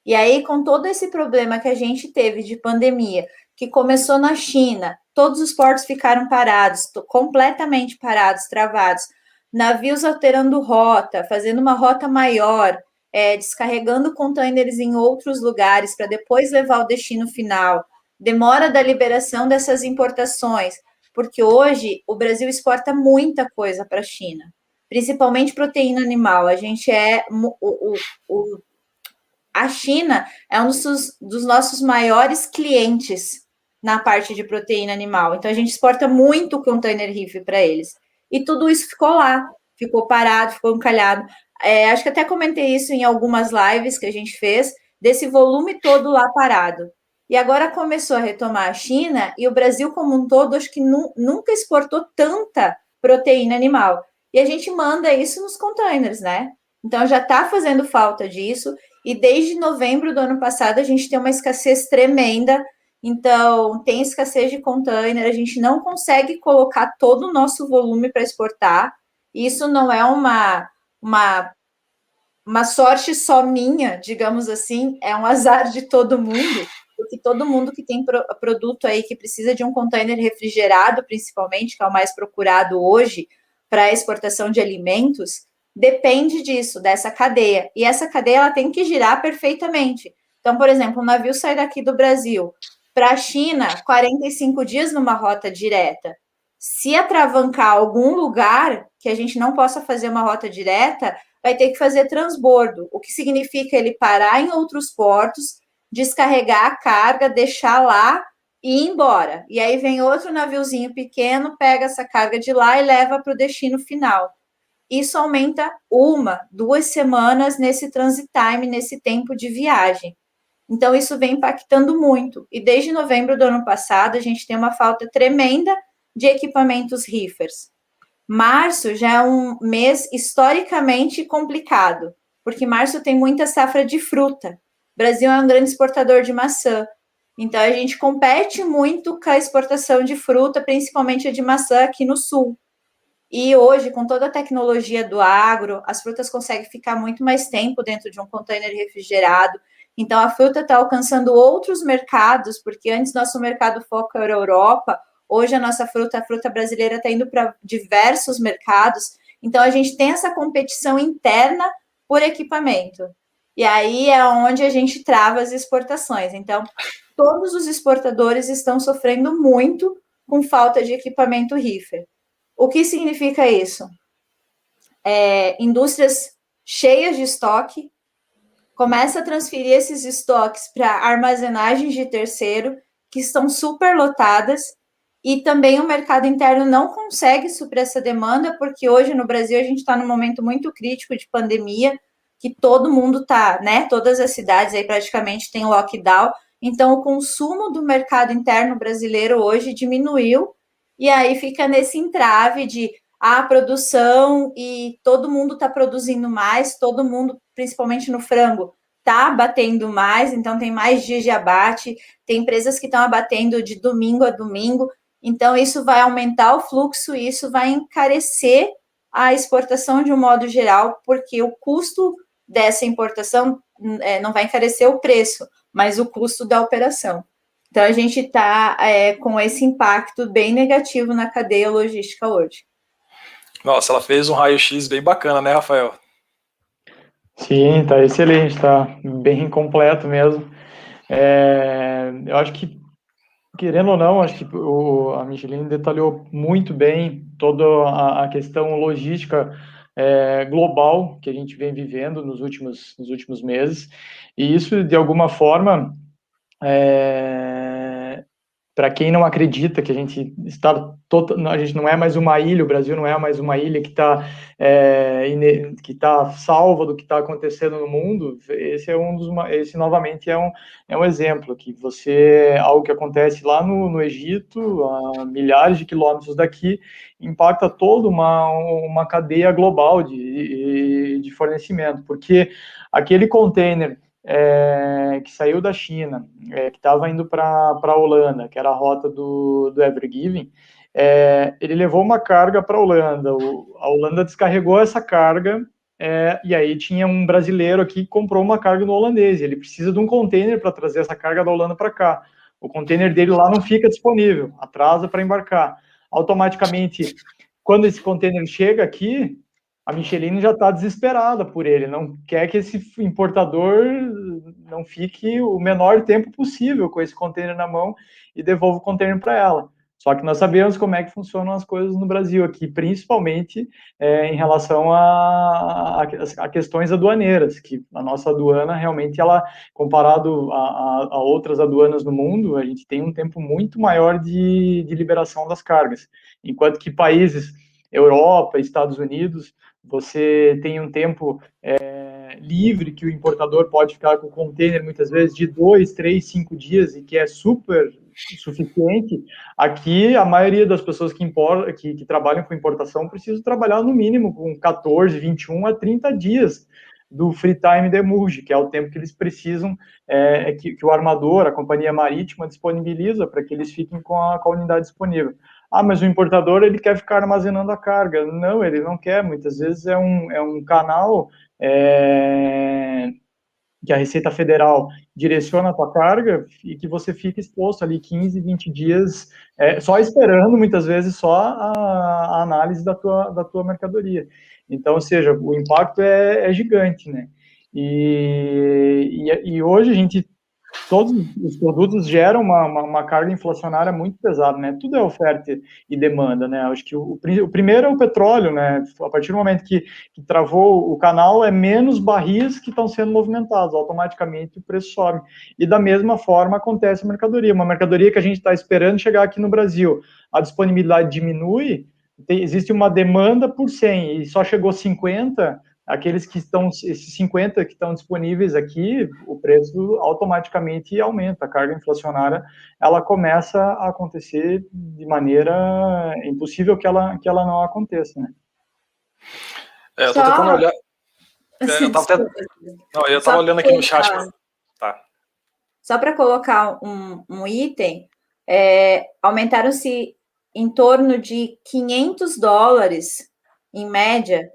E aí, com todo esse problema que a gente teve de pandemia, que começou na China, todos os portos ficaram parados, completamente parados, travados, navios alterando rota, fazendo uma rota maior, descarregando containers em outros lugares para depois levar ao destino final, demora da liberação dessas importações, porque hoje o Brasil exporta muita coisa para a China, principalmente proteína animal. A gente a China é um dos nossos maiores clientes na parte de proteína animal. Então, a gente exporta muito container reefer para eles. E tudo isso ficou lá, ficou parado, ficou encalhado. Acho que até comentei isso em algumas lives que a gente fez, desse volume todo lá parado. E agora começou a retomar a China, e o Brasil como um todo, acho que nunca exportou tanta proteína animal. E a gente manda isso nos containers, né? Então, já está fazendo falta disso. E desde novembro do ano passado, a gente tem uma escassez tremenda. Então, tem escassez de container, a gente não consegue colocar todo o nosso volume para exportar. Isso não é uma sorte só minha, digamos assim, é um azar de todo mundo, porque todo mundo que tem produto aí que precisa de um container refrigerado, principalmente, que é o mais procurado hoje para exportação de alimentos, depende disso, dessa cadeia. E essa cadeia ela tem que girar perfeitamente. Então, por exemplo, um navio sai daqui do Brasil para a China, 45 dias numa rota direta. Se atravancar algum lugar que a gente não possa fazer uma rota direta, vai ter que fazer transbordo, o que significa ele parar em outros portos, descarregar a carga, deixar lá e ir embora. E aí vem outro naviozinho pequeno, pega essa carga de lá e leva para o destino final. Isso aumenta 1, 2 semanas nesse transit time, nesse tempo de viagem. Então, isso vem impactando muito. E desde novembro do ano passado, a gente tem uma falta tremenda de equipamentos reefers. Março já é um mês historicamente complicado, porque março tem muita safra de fruta. O Brasil é um grande exportador de maçã. Então, a gente compete muito com a exportação de fruta, principalmente a de maçã aqui no sul. E hoje, com toda a tecnologia do agro, as frutas conseguem ficar muito mais tempo dentro de um container refrigerado. Então, a fruta está alcançando outros mercados, porque antes nosso mercado foco era a Europa, hoje a fruta brasileira está indo para diversos mercados. Então, a gente tem essa competição interna por equipamento. E aí é onde a gente trava as exportações. Então, todos os exportadores estão sofrendo muito com falta de equipamento reefer. O que significa isso? Indústrias cheias de estoque, começa a transferir esses estoques para armazenagens de terceiro, que estão superlotadas, e também o mercado interno não consegue suprir essa demanda, porque hoje no Brasil a gente está num momento muito crítico de pandemia, que todo mundo está, né? Todas as cidades aí praticamente têm lockdown, então o consumo do mercado interno brasileiro hoje diminuiu, e aí fica nesse entrave de a produção e todo mundo está produzindo mais, todo mundo, principalmente no frango, está abatendo mais, então tem mais dias de abate, tem empresas que estão abatendo de domingo a domingo, então isso vai aumentar o fluxo e isso vai encarecer a exportação de um modo geral, porque o custo dessa importação não vai encarecer o preço, mas o custo da operação. Então, a gente está com esse impacto bem negativo na cadeia logística hoje. Nossa, ela fez um raio-x bem bacana, né, Rafael? Sim, tá excelente, tá bem completo mesmo. Eu acho que, querendo ou não, acho que a Micheline detalhou muito bem toda a questão logística global que a gente vem vivendo nos últimos meses, e isso, de alguma forma, para quem não acredita que a gente a gente não é mais uma ilha, o Brasil não é mais uma ilha que está salva do que está acontecendo no mundo, esse novamente é um exemplo que algo que acontece lá no Egito, a milhares de quilômetros daqui, impacta toda uma cadeia global de fornecimento, porque aquele container que saiu da China, que estava indo para a Holanda, que era a rota do Ever Given, ele levou uma carga para a Holanda. A Holanda descarregou essa carga, e aí tinha um brasileiro aqui que comprou uma carga no holandês. Ele precisa de um container para trazer essa carga da Holanda para cá. O container dele lá não fica disponível, atrasa para embarcar. Automaticamente, quando esse container chega aqui, a Micheline já está desesperada por ele, não quer que esse importador não fique o menor tempo possível com esse container na mão e devolva o container para ela. Só que nós sabemos como é que funcionam as coisas no Brasil aqui, principalmente em relação a questões aduaneiras, que a nossa aduana realmente, comparado a outras aduanas no mundo, a gente tem um tempo muito maior de liberação das cargas, enquanto que países, Europa, Estados Unidos, você tem um tempo livre que o importador pode ficar com o container muitas vezes de 2, 3, 5 dias e que é super suficiente. Aqui, a maioria das pessoas que trabalham com importação precisam trabalhar no mínimo com 14, 21 a 30 dias do free time demurge, que é o tempo que eles precisam, que o armador, a companhia marítima, disponibiliza para que eles fiquem com a unidade disponível. Mas o importador, ele quer ficar armazenando a carga. Não, ele não quer. Muitas vezes é um canal que a Receita Federal direciona a tua carga e que você fica exposto ali 15, 20 dias, só esperando, muitas vezes, só a análise da tua mercadoria. Então, ou seja, o impacto é gigante, né? E hoje todos os produtos geram uma carga inflacionária muito pesada, né? Tudo é oferta e demanda, né? Acho que o primeiro é o petróleo, né? A partir do momento que travou o canal, é menos barris que estão sendo movimentados, automaticamente o preço sobe. E da mesma forma acontece a mercadoria. Uma mercadoria que a gente está esperando chegar aqui no Brasil, a disponibilidade diminui, existe uma demanda por 100 e só chegou 50, aqueles que estão, esses 50 que estão disponíveis aqui, o preço automaticamente aumenta, a carga inflacionária, ela começa a acontecer de maneira impossível que ela não aconteça, né? Eu tô tentando olhar. Eu tava, Desculpa. não, eu tava olhando aqui no chat. Tá. Só para colocar um item, aumentaram-se em torno de $500, em média,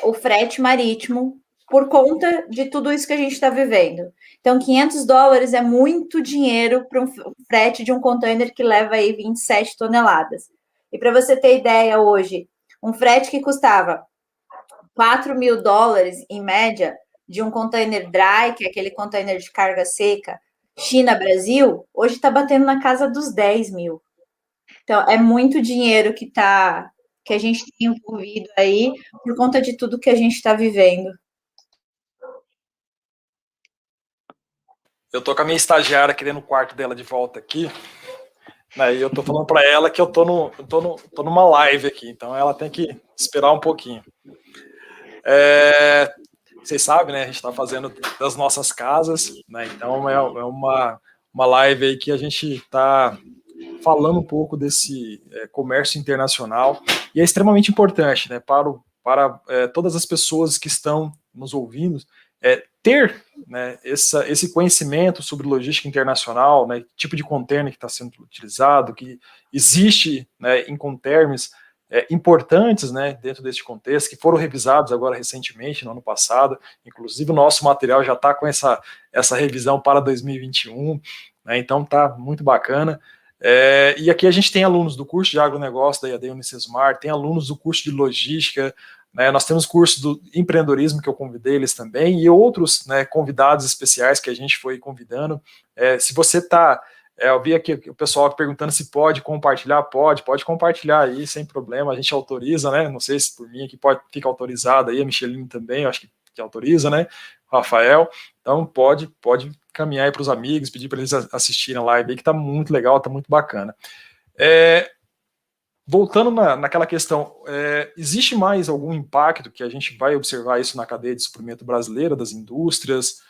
o frete marítimo, por conta de tudo isso que a gente está vivendo. Então, $500 é muito dinheiro para um frete de um container que leva aí 27 toneladas. E para você ter ideia, hoje, um frete que custava $4.000, em média, de um container dry, que é aquele container de carga seca, China-Brasil, hoje está batendo na casa dos 10 mil. Então, é muito dinheiro que a gente tem envolvido aí por conta de tudo que a gente está vivendo. Eu tô com a minha estagiária querendo o quarto dela de volta aqui, né, e eu tô falando para ela que eu tô numa live aqui, então ela tem que esperar um pouquinho. Vocês sabem, né, a gente está fazendo das nossas casas, né, então é uma live aí que a gente está falando um pouco desse comércio internacional, e é extremamente importante, né, para todas as pessoas que estão nos ouvindo, ter, né, esse conhecimento sobre logística internacional, né, tipo de container que está sendo utilizado, que existe, né, Incoterms importantes, né, dentro deste contexto, que foram revisados agora recentemente, no ano passado, inclusive o nosso material já está com essa revisão para 2021, né, então está muito bacana. E aqui a gente tem alunos do curso de agronegócio da EAD Unicesumar, tem alunos do curso de logística, né, nós temos curso do empreendedorismo, que eu convidei eles também, e outros, né, convidados especiais que a gente foi convidando. Se você está... eu vi aqui o pessoal perguntando se pode compartilhar. Pode compartilhar aí, sem problema, a gente autoriza, né, não sei se por mim aqui fica autorizado aí, a Micheline também, eu acho que autoriza, né, Rafael, então pode caminhar aí para os amigos, pedir para eles assistirem a live aí, que está muito legal, está muito bacana. Voltando naquela questão, existe mais algum impacto que a gente vai observar isso na cadeia de suprimento brasileira, das indústrias?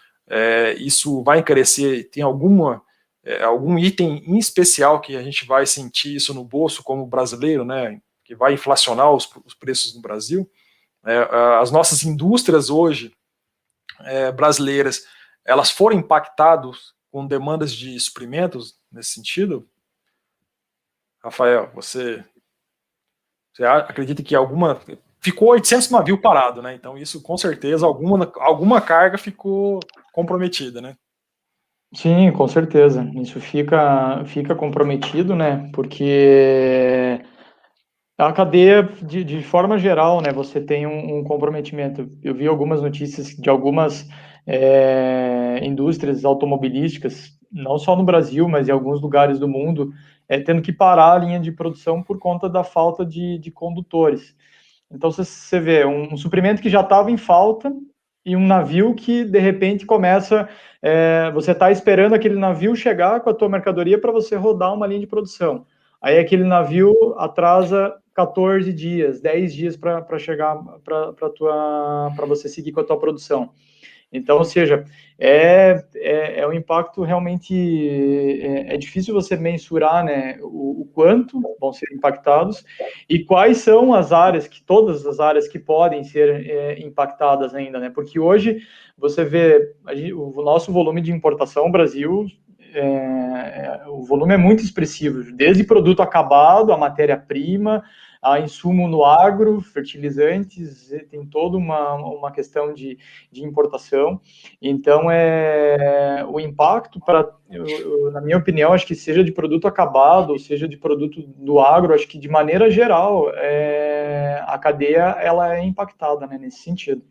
Isso vai encarecer? Tem algum item em especial que a gente vai sentir isso no bolso como brasileiro, né, que vai inflacionar os preços no Brasil? As nossas indústrias hoje, brasileiras, elas foram impactadas com demandas de suprimentos nesse sentido? Rafael, você acredita que ficou 800 navios parado, né? Então isso com certeza alguma carga ficou comprometida, né? Sim, com certeza. Isso fica comprometido, né? Porque a cadeia, de forma geral, né? Você tem um comprometimento. Eu vi algumas notícias de algumas indústrias automobilísticas, não só no Brasil, mas em alguns lugares do mundo, tendo que parar a linha de produção por conta da falta de condutores. Então, você vê um suprimento que já estava em falta e um navio que, de repente, começa... você está esperando aquele navio chegar com a tua mercadoria para você rodar uma linha de produção. Aí aquele navio atrasa 14 dias, 10 dias para chegar para você seguir com a tua produção. Então, ou seja, é um impacto realmente... É difícil você mensurar, né, o quanto vão ser impactados e quais são todas as áreas que podem ser impactadas ainda, né? Porque hoje você vê o nosso volume de importação, Brasil, o volume é muito expressivo, desde produto acabado, a matéria-prima, a insumo no agro, fertilizantes, tem toda uma questão de importação. Então, o impacto, na minha opinião, acho que seja de produto acabado, ou seja de produto do agro, acho que de maneira geral, a cadeia ela é impactada, né, nesse sentido.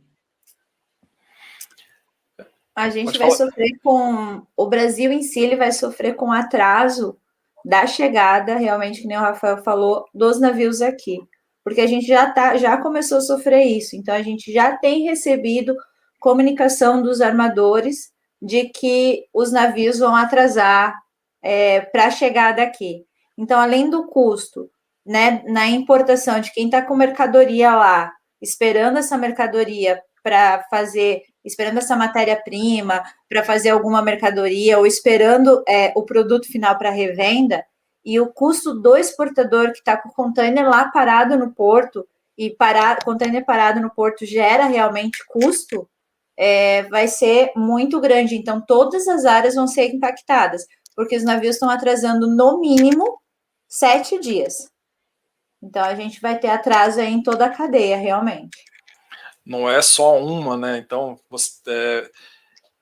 A gente vai sofrer o Brasil em si, ele vai sofrer com atraso da chegada, realmente, que nem o Rafael falou, dos navios aqui. Porque a gente já começou a sofrer isso. Então, a gente já tem recebido comunicação dos armadores de que os navios vão atrasar para a chegada aqui. Então, além do custo, né, na importação de quem está com mercadoria lá, esperando essa mercadoria para fazer, esperando essa matéria-prima para fazer alguma mercadoria ou esperando o produto final para revenda, e o custo do exportador que está com o container lá parado no porto, e container parado no porto gera realmente custo, vai ser muito grande. Então, todas as áreas vão ser impactadas, porque os navios estão atrasando no mínimo 7 dias. Então, a gente vai ter atraso aí em toda a cadeia, realmente. Não é só uma, né? Então,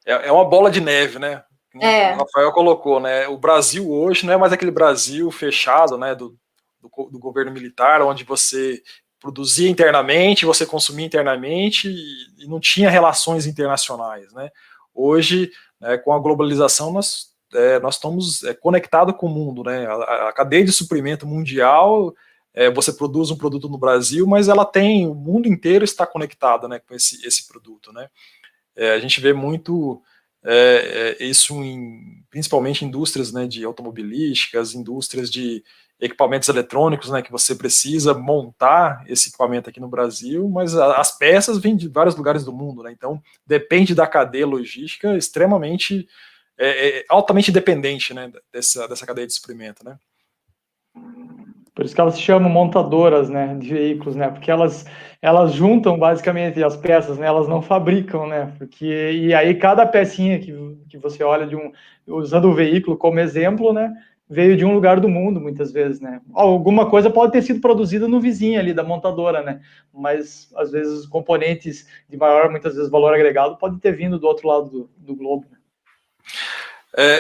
é uma bola de neve, né? O Rafael colocou, né? O Brasil hoje não é mais aquele Brasil fechado, né? Do governo militar, onde você produzia internamente, você consumia internamente e não tinha relações internacionais, né? Hoje, né, com a globalização, nós estamos conectados com o mundo, né? A cadeia de suprimento mundial, você produz um produto no Brasil, mas o mundo inteiro está conectado, né, com esse produto, né? A gente vê muito isso principalmente em indústrias, né, de automobilísticas, indústrias de equipamentos eletrônicos, né, que você precisa montar esse equipamento aqui no Brasil, mas as peças vêm de vários lugares do mundo, né? Então depende da cadeia logística extremamente, altamente dependente, né, dessa cadeia de suprimento, né? Por isso que elas se chamam montadoras, né, de veículos, né, porque elas juntam basicamente as peças, né, elas não fabricam, né, e aí cada pecinha que você olha usando o veículo como exemplo, né, veio de um lugar do mundo, muitas vezes, né. Alguma coisa pode ter sido produzida no vizinho ali da montadora, né, mas às vezes os componentes de maior, muitas vezes, valor agregado podem ter vindo do outro lado do globo.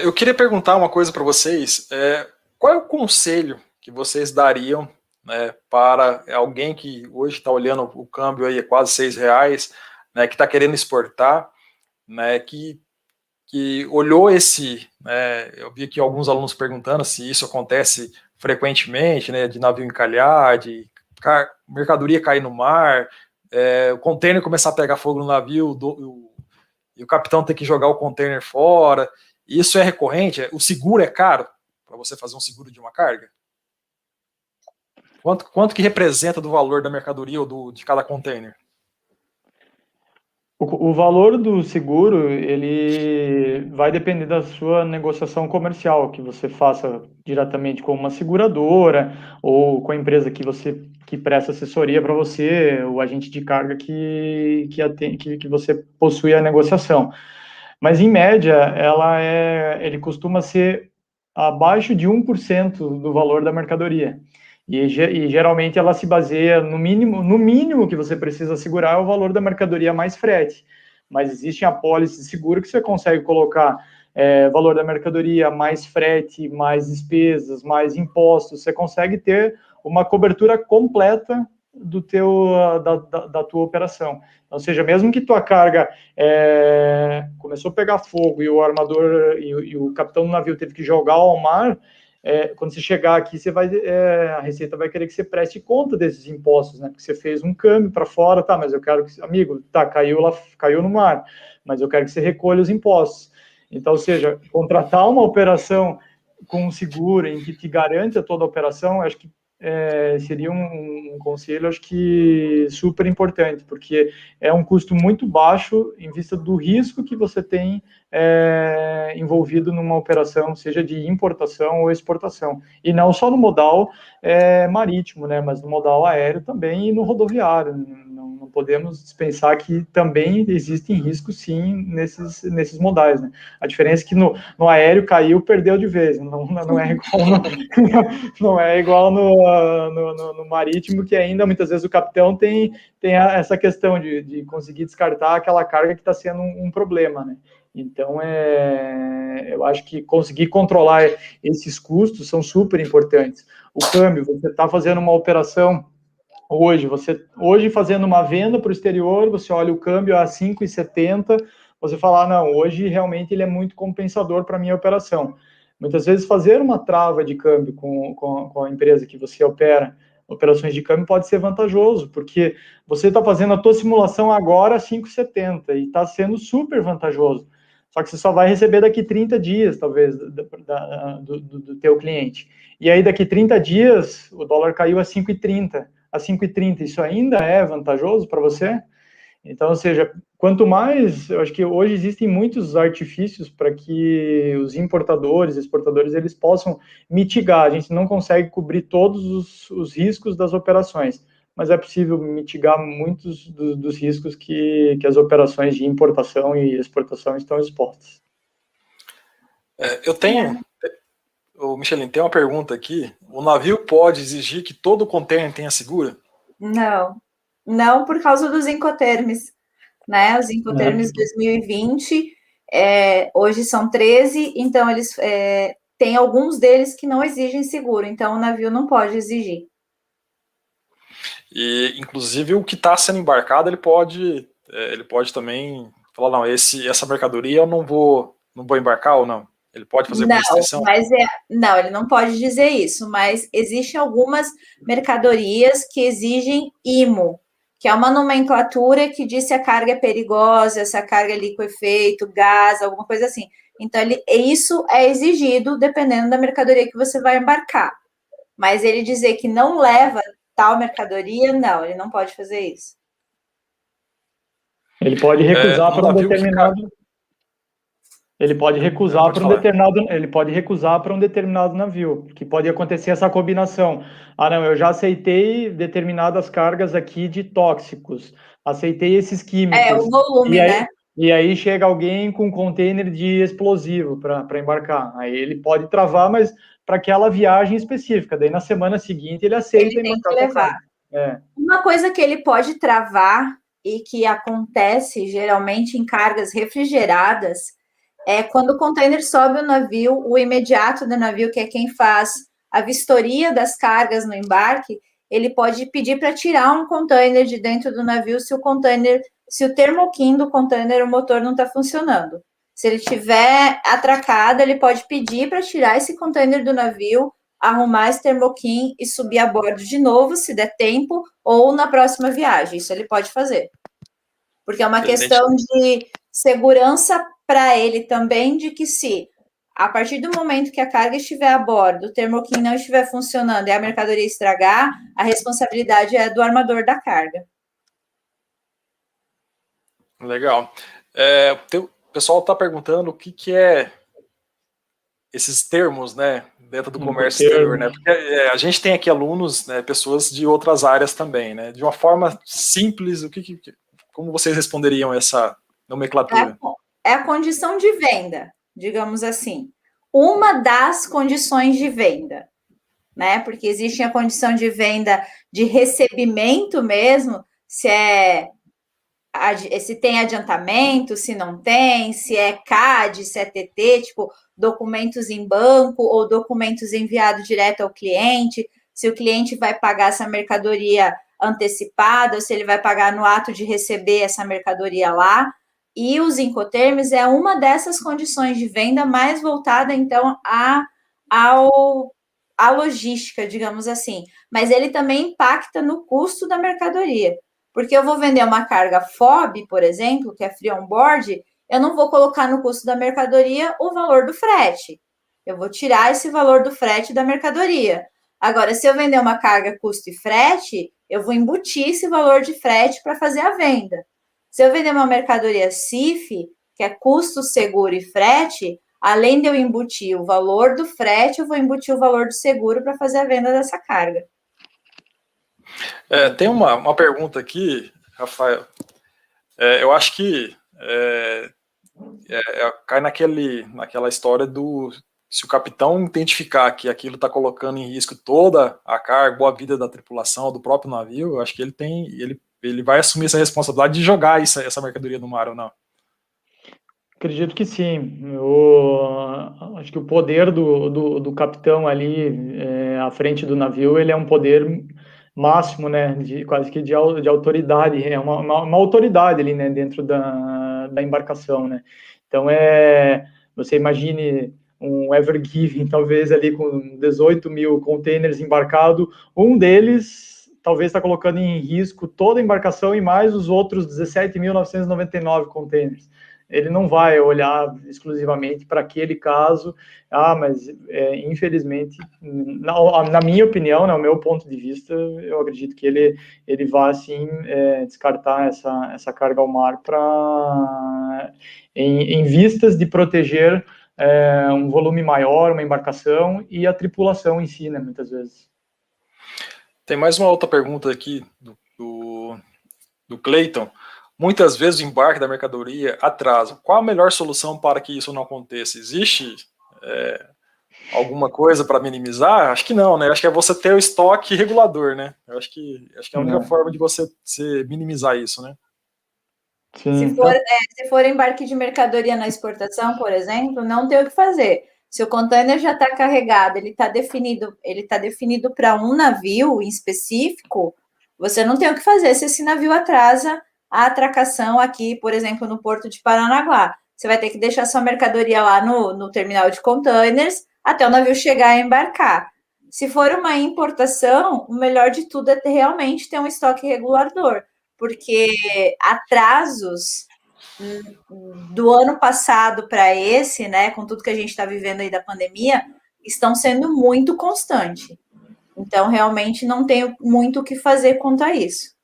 Eu queria perguntar uma coisa para vocês, qual é o conselho que vocês dariam, né, para alguém que hoje está olhando o câmbio aí a quase R$6, né, que está querendo exportar, né, que olhou né, eu vi aqui alguns alunos perguntando se isso acontece frequentemente, né, de navio encalhar, de mercadoria cair no mar, o container começar a pegar fogo no navio e o capitão ter que jogar o container fora. Isso é recorrente? O seguro é caro para você fazer um seguro de uma carga? Quanto que representa do valor da mercadoria ou de cada container? O valor do seguro, ele vai depender da sua negociação comercial, que você faça diretamente com uma seguradora ou com a empresa que presta assessoria para você, o agente de carga que você possui a negociação. Mas, em média, ele costuma ser abaixo de 1% do valor da mercadoria. E geralmente ela se baseia no mínimo que você precisa segurar é o valor da mercadoria mais frete. Mas existe a apólice de seguro que você consegue colocar valor da mercadoria mais frete, mais despesas, mais impostos. Você consegue ter uma cobertura completa da tua operação. Ou seja, mesmo que tua carga começou a pegar fogo e o armador e o capitão do navio teve que jogar ao mar, quando você chegar aqui, a Receita vai querer que você preste conta desses impostos, né? Porque você fez um câmbio para fora, tá, mas eu quero que, amigo, tá, caiu no mar, mas eu quero que você recolha os impostos. Então, ou seja, contratar uma operação com um seguro em que te garante toda a operação, acho que seria um conselho, acho que super importante, porque é um custo muito baixo em vista do risco que você tem envolvido numa operação, seja de importação ou exportação, e não só no modal marítimo, né, mas no modal aéreo também e no rodoviário. Não podemos dispensar que também existem riscos, sim, nesses modais, né? A diferença é que no aéreo caiu, perdeu de vez, não é igual no marítimo, que ainda muitas vezes o capitão tem essa questão de conseguir descartar aquela carga que está sendo um problema, né? Então, eu acho que conseguir controlar esses custos são super importantes. O câmbio, você está fazendo uma operação hoje fazendo uma venda para o exterior, você olha o câmbio a 5,70, você fala, não, hoje realmente ele é muito compensador para a minha operação. Muitas vezes fazer uma trava de câmbio com a empresa que você opera, operações de câmbio, pode ser vantajoso, porque você está fazendo a tua simulação agora a 5,70 e está sendo super vantajoso. Só que você só vai receber daqui 30 dias, talvez, do teu cliente. E aí, daqui 30 dias, o dólar caiu a 5,30. a 5,30, isso ainda é vantajoso para você? Então, ou seja, quanto mais, eu acho que hoje existem muitos artifícios para que os importadores, exportadores, eles possam mitigar. A gente não consegue cobrir todos os riscos das operações, mas é possível mitigar muitos dos riscos que as operações de importação e exportação estão expostas. Eu tenho, o Michelin, tem uma pergunta aqui. O navio pode exigir que todo container tenha seguro? Não por causa dos Incoterms, né? Os Incoterms 2020, hoje são 13, então eles tem alguns deles que não exigem seguro, então o navio não pode exigir. E, inclusive, o que está sendo embarcado, ele pode também falar, não, essa mercadoria eu não vou embarcar ou não? Ele pode fazer uma restrição? Não, ele não pode dizer isso, mas existem algumas mercadorias que exigem IMO, que é uma nomenclatura que diz se a carga é perigosa, se a carga é liquefeito, gás, alguma coisa assim. Então, isso é exigido dependendo da mercadoria que você vai embarcar. Mas ele dizer que não leva tal mercadoria, não, ele não pode fazer isso. Ele pode recusar para um determinado. Ele pode recusar para um determinado navio, que pode acontecer essa combinação. Ah, não, eu já aceitei determinadas cargas aqui de tóxicos, aceitei esses químicos. O volume, né? E aí chega alguém com um container de explosivo para embarcar. Aí ele pode travar, mas para aquela viagem específica. Daí na semana seguinte ele aceita ele tem que levar. Uma coisa que ele pode travar e que acontece geralmente em cargas refrigeradas é quando o container sobe o navio, o imediato do navio, que é quem faz a vistoria das cargas no embarque, ele pode pedir para tirar um container de dentro do navio se o termoquim do container, o motor não está funcionando. Se ele estiver atracado, ele pode pedir para tirar esse container do navio, arrumar esse termoquim e subir a bordo de novo, se der tempo, ou na próxima viagem. Isso ele pode fazer. Porque é uma questão de segurança para ele também, de que se a partir do momento que a carga estiver a bordo, o termoquim não estiver funcionando e a mercadoria estragar, a responsabilidade é do armador da carga. Legal. O pessoal está perguntando o que é esses termos, né, dentro do comércio exterior, né? Porque a gente tem aqui alunos, né, pessoas de outras áreas também, né? De uma forma simples, como vocês responderiam essa nomenclatura? É a condição de venda, digamos assim. Uma das condições de venda, né? Porque existe a condição de venda de recebimento mesmo, se tem adiantamento, se não tem, se é CAD, se é TT, tipo documentos em banco ou documentos enviados direto ao cliente, se o cliente vai pagar essa mercadoria antecipada, ou se ele vai pagar no ato de receber essa mercadoria lá. E os Incoterms é uma dessas condições de venda mais voltada, então, à logística, digamos assim. Mas ele também impacta no custo da mercadoria. Porque eu vou vender uma carga FOB, por exemplo, que é Free On Board, eu não vou colocar no custo da mercadoria o valor do frete. Eu vou tirar esse valor do frete da mercadoria. Agora, se eu vender uma carga custo e frete, eu vou embutir esse valor de frete para fazer a venda. Se eu vender uma mercadoria CIF, que é custo, seguro e frete, além de eu embutir o valor do frete, eu vou embutir o valor do seguro para fazer a venda dessa carga. Tem uma pergunta aqui, Rafael. Eu acho que cai naquela história do... Se o capitão identificar que aquilo está colocando em risco toda a carga, boa vida da tripulação, do próprio navio, eu acho que ele vai assumir essa responsabilidade de jogar essa mercadoria no mar ou não? Acredito que sim. Eu acho que o poder do capitão ali à frente do navio, ele é um poder máximo, né, quase que de autoridade, é uma autoridade ali, né, dentro da embarcação, né. Então, você imagine um Ever Given, talvez ali com 18 mil containers embarcados, um deles talvez está colocando em risco toda a embarcação e mais os outros 17.999 containers. ele não vai olhar exclusivamente para aquele caso, mas infelizmente, na minha opinião, no meu ponto de vista, eu acredito que ele vai, sim, descartar essa carga ao mar em vistas de proteger um volume maior, uma embarcação e a tripulação em si, né, muitas vezes. Tem mais uma outra pergunta aqui do Cleiton. Muitas vezes o embarque da mercadoria atrasa. Qual a melhor solução para que isso não aconteça? Existe alguma coisa para minimizar? Acho que não, né? Acho que é você ter o estoque regulador, né? Eu acho que é a única forma de você minimizar isso, né? Sim. Se for embarque de mercadoria na exportação, por exemplo, não tem o que fazer. Se o container já está carregado, ele está definido para um navio em específico, você não tem o que fazer se esse navio atrasa a atracação aqui, por exemplo, no Porto de Paranaguá. Você vai ter que deixar sua mercadoria lá no terminal de containers até o navio chegar e embarcar. Se for uma importação, o melhor de tudo é realmente ter um estoque regulador, porque atrasos do ano passado para esse, né, com tudo que a gente está vivendo aí da pandemia, estão sendo muito constantes. Então, realmente, não tenho muito o que fazer quanto a isso.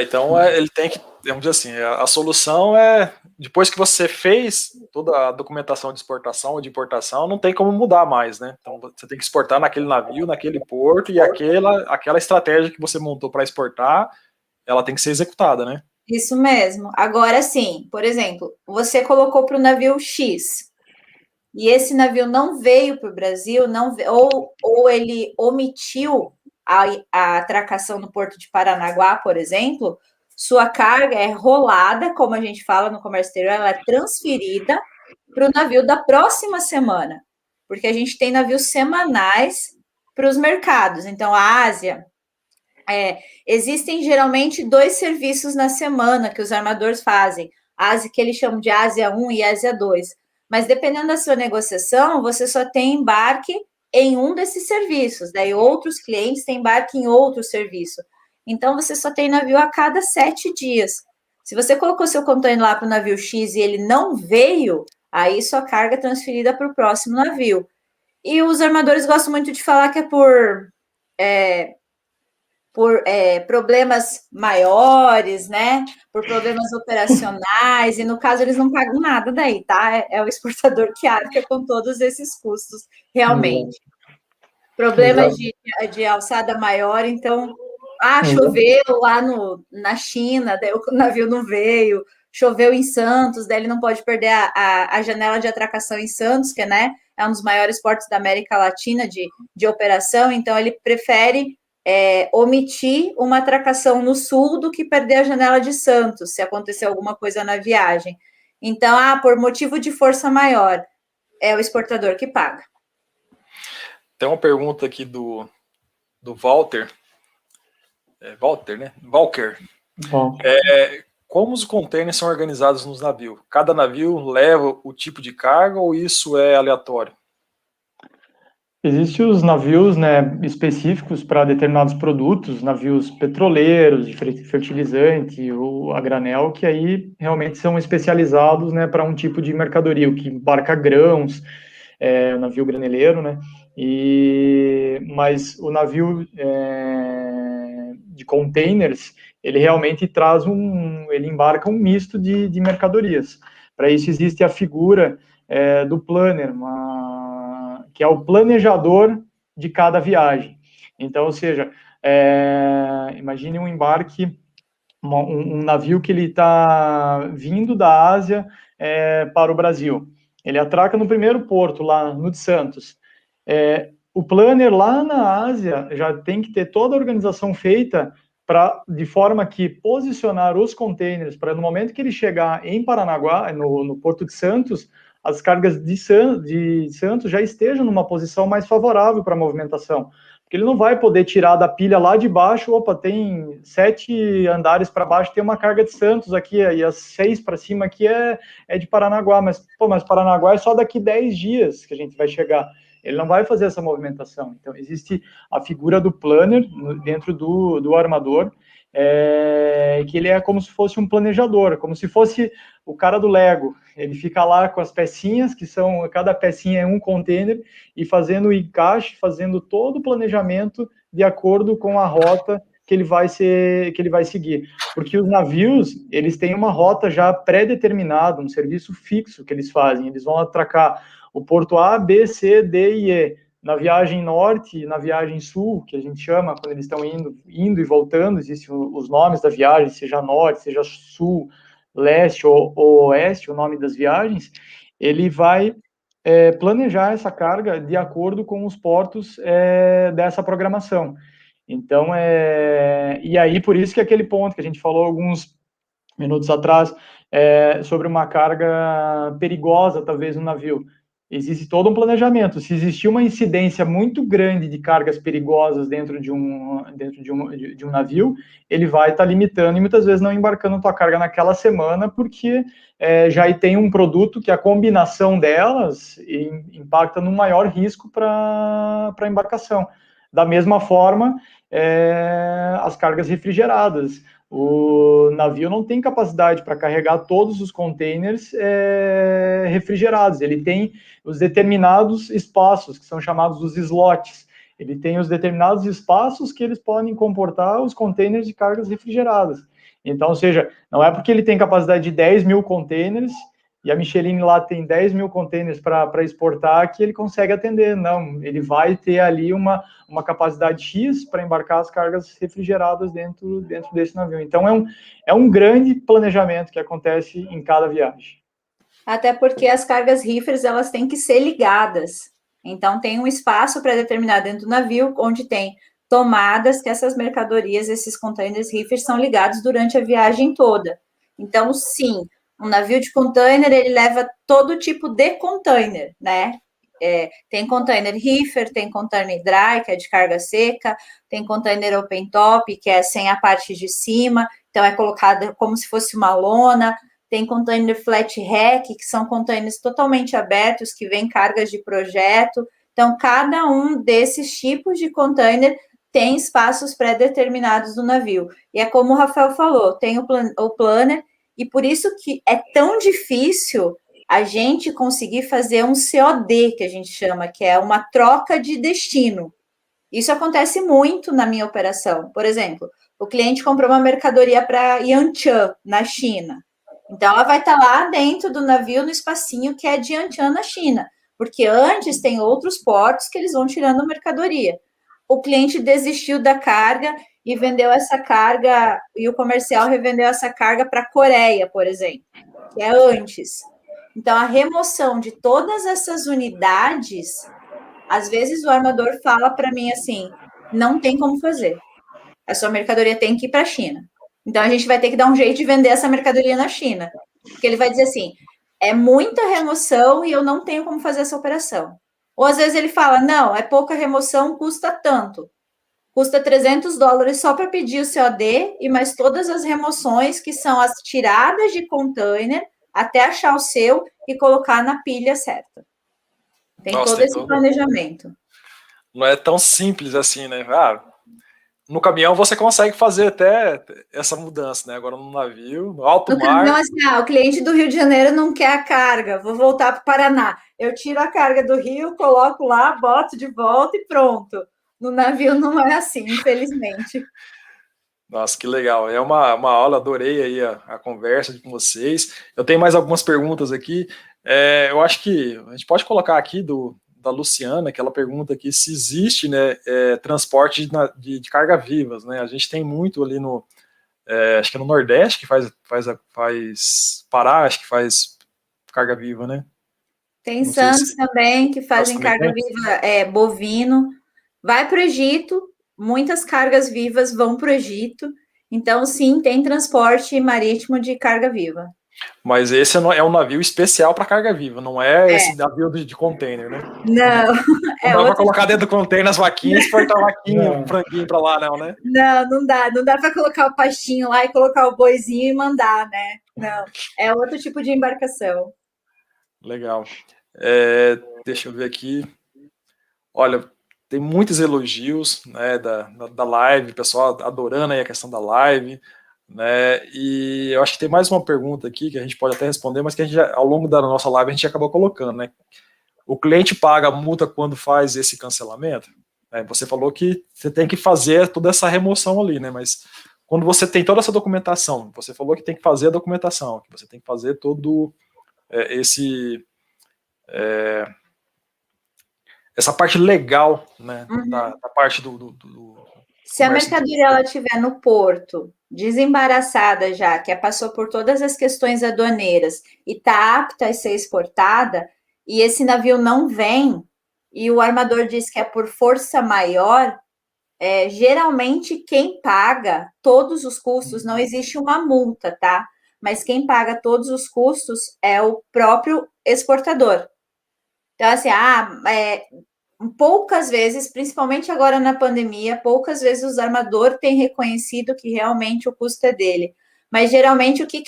Então, ele tem que, vamos dizer assim, a solução é, depois que você fez toda a documentação de exportação ou de importação, não tem como mudar mais, né? Então, você tem que exportar naquele navio, naquele porto, e aquela estratégia que você montou para exportar, ela tem que ser executada, né? Isso mesmo. Agora sim, por exemplo, você colocou para o navio X, e esse navio não veio para o Brasil, ou ele omitiu a atracação no Porto de Paranaguá, por exemplo, sua carga é rolada, como a gente fala no comércio exterior, ela é transferida para o navio da próxima semana, porque a gente tem navios semanais para os mercados. Então, a Ásia, existem geralmente 2 serviços na semana que os armadores fazem, que eles chamam de Ásia 1 e Ásia 2. Mas dependendo da sua negociação, você só tem embarque em um desses serviços, daí outros clientes têm embarque em outro serviço. Então, você só tem navio a cada 7 dias. Se você colocou seu container lá para o navio X e ele não veio, aí sua carga é transferida para o próximo navio. E os armadores gostam muito de falar que é por problemas maiores, né? Por problemas operacionais, e no caso eles não pagam nada daí, tá? É o exportador que arca com todos esses custos, realmente. Problemas de alçada maior, então, choveu lá na China, daí o navio não veio, choveu em Santos, daí ele não pode perder a janela de atracação em Santos, que, né, é um dos maiores portos da América Latina de operação, então ele prefere omitir uma atracação no sul do que perder a janela de Santos, se acontecer alguma coisa na viagem. Então, por motivo de força maior, é o exportador que paga. Tem uma pergunta aqui do Walter. Walter, né? Walker. Como os contêineres são organizados nos navios? Cada navio leva o tipo de carga ou isso é aleatório? Existem os navios, né, específicos para determinados produtos, navios petroleiros, de fertilizante ou a granel, que aí realmente são especializados, né, para um tipo de mercadoria, o que embarca grãos, o navio graneleiro, né, mas o navio de containers, ele realmente ele embarca um misto de mercadorias. Para isso existe a figura do planner, que é o planejador de cada viagem. Então, ou seja, imagine um embarque, um navio que ele está vindo da Ásia para o Brasil. Ele atraca no primeiro porto, lá no de Santos. O planner lá na Ásia já tem que ter toda a organização feita de forma que posicionar os containers para no momento que ele chegar em Paranaguá, no Porto de Santos, as cargas de Santos já estejam numa posição mais favorável para a movimentação. Porque ele não vai poder tirar da pilha lá de baixo, tem 7 andares para baixo, tem uma carga de Santos aqui, e as 6 para cima aqui é de Paranaguá, mas Paranaguá é só daqui 10 dias que a gente vai chegar. Ele não vai fazer essa movimentação. Então, existe a figura do planner dentro do armador, que ele é como se fosse um planejador, como se fosse o cara do Lego. Ele fica lá com as pecinhas, que são, cada pecinha é um container, e fazendo o encaixe, fazendo todo o planejamento de acordo com a rota que ele vai seguir. Porque os navios, eles têm uma rota já pré-determinada, um serviço fixo que eles fazem. Eles vão atracar o porto A, B, C, D e E. Na viagem norte, na viagem sul, que a gente chama, quando eles estão indo e voltando, existem os nomes da viagem, seja norte, seja sul, leste ou oeste, o nome das viagens, ele vai planejar essa carga de acordo com os portos dessa programação. Então, e aí por isso que aquele ponto que a gente falou alguns minutos atrás, sobre uma carga perigosa, talvez, no navio. Existe todo um planejamento. Se existir uma incidência muito grande de cargas perigosas dentro de um navio, ele vai estar limitando e muitas vezes não embarcando a tua carga naquela semana, porque já tem um produto que a combinação delas impacta num maior risco para a embarcação. Da mesma forma, as cargas refrigeradas. O navio não tem capacidade para carregar todos os containers refrigerados. Ele tem os determinados espaços, que são chamados os slots. Ele tem os determinados espaços que eles podem comportar os containers de cargas refrigeradas. Então, ou seja, não é porque ele tem capacidade de 10 mil containers e a Michelin lá tem 10 mil containers para exportar que ele consegue atender. Não, ele vai ter ali uma capacidade X para embarcar as cargas refrigeradas dentro desse navio. Então, é um grande planejamento que acontece em cada viagem. Até porque as cargas reefers, elas têm que ser ligadas. Então, tem um espaço pré-determinado dentro do navio, onde tem tomadas que essas mercadorias, esses containers reefers, são ligados durante a viagem toda. Então, sim, um navio de container, ele leva todo tipo de container, né? Tem container reefer, tem container dry, que é de carga seca, tem container open top, que é sem a parte de cima, então é colocado como se fosse uma lona, tem container flat rack, que são containers totalmente abertos, que vêm cargas de projeto. Então, cada um desses tipos de container tem espaços pré-determinados no navio. E é como o Rafael falou, tem o planner, e por isso que é tão difícil a gente conseguir fazer um COD, que a gente chama, que é uma troca de destino. Isso acontece muito na minha operação. Por exemplo, o cliente comprou uma mercadoria para Yantian, na China. Então, ela vai estar lá dentro do navio, no espacinho que é de Yantian, na China. Porque antes tem outros portos que eles vão tirando mercadoria. O cliente desistiu da carga e vendeu essa carga, e o comercial revendeu essa carga para a Coreia, por exemplo, que é antes. Então, a remoção de todas essas unidades, às vezes o armador fala para mim assim, não tem como fazer. A sua mercadoria tem que ir para a China. Então, a gente vai ter que dar um jeito de vender essa mercadoria na China. Porque ele vai dizer assim, é muita remoção e eu não tenho como fazer essa operação. Ou, às vezes, ele fala, não, é pouca remoção, custa tanto. Custa $300 só para pedir o COD e mais todas as remoções, que são as tiradas de container, até achar o seu e colocar na pilha certa. Tem todo esse planejamento. Não é tão simples assim, né? No caminhão você consegue fazer até essa mudança, né? Agora no navio, no alto mar... Caminhão, assim, o cliente do Rio de Janeiro não quer a carga, vou voltar para o Paraná. Eu tiro a carga do Rio, coloco lá, boto de volta e pronto. No navio não é assim, infelizmente. Nossa, que legal. É uma aula, adorei aí a conversa com vocês. Eu tenho mais algumas perguntas aqui. Eu acho que a gente pode colocar aqui da Luciana, que ela pergunta aqui se existe, né, transporte de carga vivas, né? A gente tem muito ali acho que é no Nordeste que faz Pará, acho que faz carga viva, né? Tem Santos também, que fazem carga viva bovino. Vai para o Egito, muitas cargas vivas vão para o Egito. Então, sim, tem transporte marítimo de carga viva. Mas esse é um navio especial para carga viva, não é esse navio de container, né? Não. Não dá para colocar dentro do container as vaquinhas e exportar a vaquinha, um franguinho para lá, não, né? Não dá. Não dá para colocar o pastinho lá e colocar o boizinho e mandar, né? Não. É outro tipo de embarcação. Legal. Deixa eu ver aqui. Olha, tem muitos elogios, né, da live, o pessoal adorando aí a questão da live, né, e eu acho que tem mais uma pergunta aqui que a gente pode até responder, mas que a gente ao longo da nossa live a gente acabou colocando, né? O cliente paga a multa quando faz esse cancelamento? Você falou que você tem que fazer toda essa remoção ali, né? Mas quando você tem toda essa documentação, você falou que tem que fazer a documentação, que você tem que fazer todo essa parte legal, né? Da parte do se a mercadoria ela estiver no porto, desembaraçada já, que passou por todas as questões aduaneiras e está apta a ser exportada, e esse navio não vem, e o armador diz que é por força maior, geralmente quem paga todos os custos, não existe uma multa, tá? Mas quem paga todos os custos é o próprio exportador. Então, assim, poucas vezes, principalmente agora na pandemia, poucas vezes o armador tem reconhecido que realmente o custo é dele. Mas geralmente o que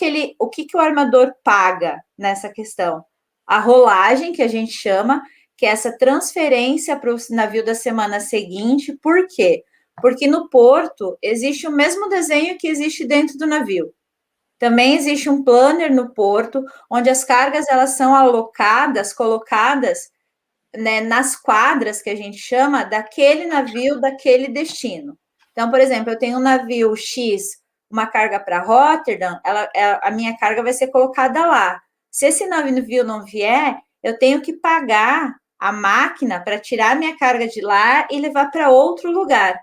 o armador paga nessa questão? A rolagem, que a gente chama, que é essa transferência para o navio da semana seguinte. Por quê? Porque no porto existe o mesmo desenho que existe dentro do navio. Também existe um planner no porto, onde as cargas elas são alocadas, colocadas, né, nas quadras que a gente chama daquele navio, daquele destino. Então, por exemplo, eu tenho um navio X, uma carga para Rotterdam, a minha carga vai ser colocada lá. Se esse navio não vier, eu tenho que pagar a máquina para tirar a minha carga de lá e levar para outro lugar.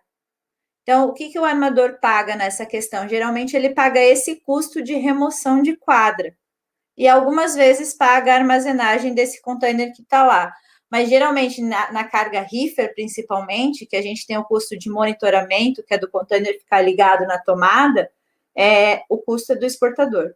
Então, o que o armador paga nessa questão? Geralmente, ele paga esse custo de remoção de quadra. E algumas vezes paga a armazenagem desse container que está lá. Mas, geralmente, na carga reefer, principalmente, que a gente tem o custo de monitoramento, que é do container ficar ligado na tomada, o custo é do exportador.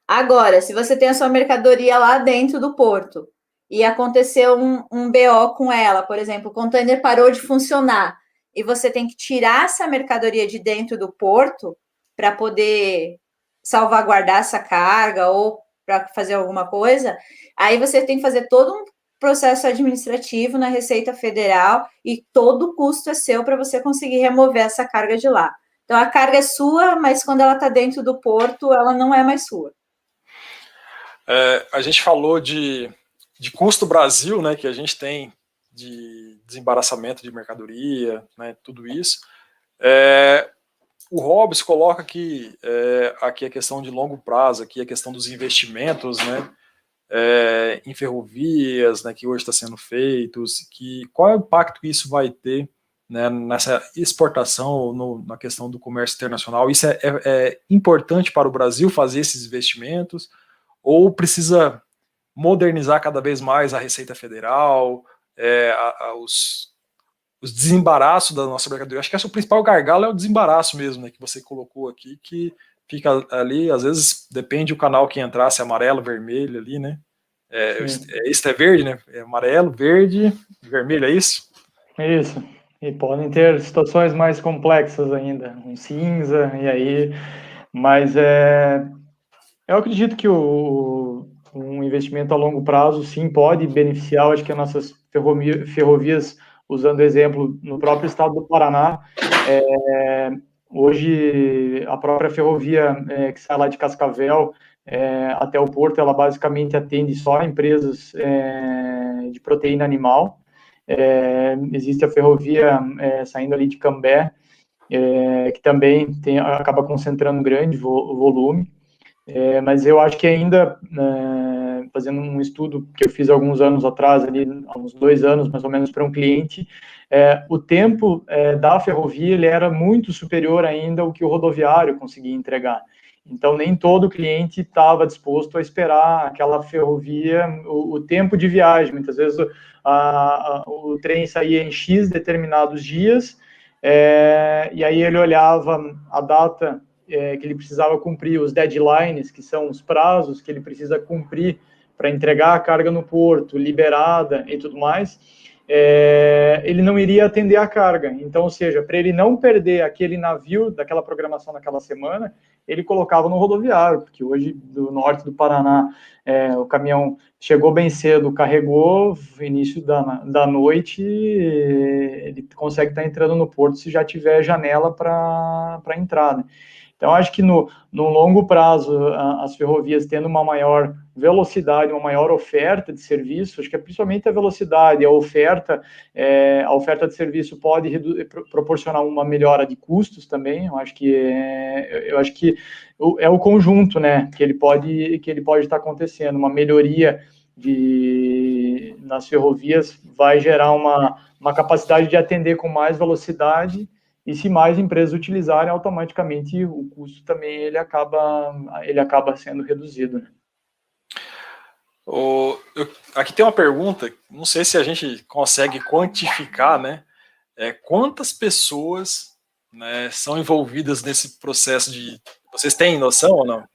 Agora, se você tem a sua mercadoria lá dentro do porto e aconteceu um BO com ela, por exemplo, o container parou de funcionar e você tem que tirar essa mercadoria de dentro do porto para poder salvaguardar essa carga ou para fazer alguma coisa, aí você tem que fazer todo um processo administrativo na Receita Federal e todo o custo é seu para você conseguir remover essa carga de lá. Então, a carga é sua, mas quando ela está dentro do porto, ela não é mais sua. A gente falou de custo Brasil, né, que a gente tem de desembaraçamento de mercadoria, né, tudo isso. O Hobbes coloca aqui a questão de longo prazo, aqui a questão dos investimentos, né, em ferrovias, né, que hoje está sendo feitos, qual é o impacto que isso vai ter, né, nessa exportação, na questão do comércio internacional? Isso é importante para o Brasil fazer esses investimentos, ou precisa modernizar cada vez mais a Receita Federal, os desembaraços da nossa mercadoria? Acho que o principal gargalo é o desembaraço mesmo, né, que você colocou aqui, que fica ali, às vezes depende do canal que entrar, se é amarelo, vermelho ali, né? Isso é verde, né? É amarelo, verde, vermelho, é isso? Isso. E podem ter situações mais complexas ainda, um cinza, e aí... Mas eu acredito que um investimento a longo prazo, sim, pode beneficiar. Eu acho que as nossas ferrovias, usando o exemplo no próprio estado do Paraná, hoje a própria ferrovia que sai lá de Cascavel até o porto, ela basicamente atende só empresas de proteína animal. Existe a ferrovia saindo ali de Cambé, que também acaba concentrando grande volume. Mas eu acho que ainda, fazendo um estudo que eu fiz alguns anos atrás, ali, há uns 2 anos mais ou menos, para um cliente, o tempo da ferrovia ele era muito superior ainda ao que o rodoviário conseguia entregar. Então, nem todo cliente estava disposto a esperar aquela ferrovia, o tempo de viagem. Muitas vezes o trem saía em X determinados dias, e aí ele olhava a data que ele precisava cumprir, os deadlines, que são os prazos que ele precisa cumprir para entregar a carga no porto, liberada e tudo mais. ele não iria atender a carga. Então, ou seja, para ele não perder aquele navio daquela programação naquela semana, ele colocava no rodoviário, porque hoje, do norte do Paraná, o caminhão chegou bem cedo, carregou, início da noite, ele consegue estar entrando no porto se já tiver janela para entrada. Então, acho que no longo prazo, as ferrovias tendo uma maior velocidade, uma maior oferta de serviço, acho que é principalmente a velocidade, a oferta de serviço pode proporcionar uma melhora de custos também. Eu acho que é o conjunto, né, que ele pode estar acontecendo. Uma melhoria nas ferrovias vai gerar uma capacidade de atender com mais velocidade. E se mais empresas utilizarem, automaticamente o custo também ele acaba sendo reduzido. Né? Aqui tem uma pergunta, não sei se a gente consegue quantificar, né? Quantas pessoas, né, são envolvidas nesse processo de... Vocês têm noção ou não?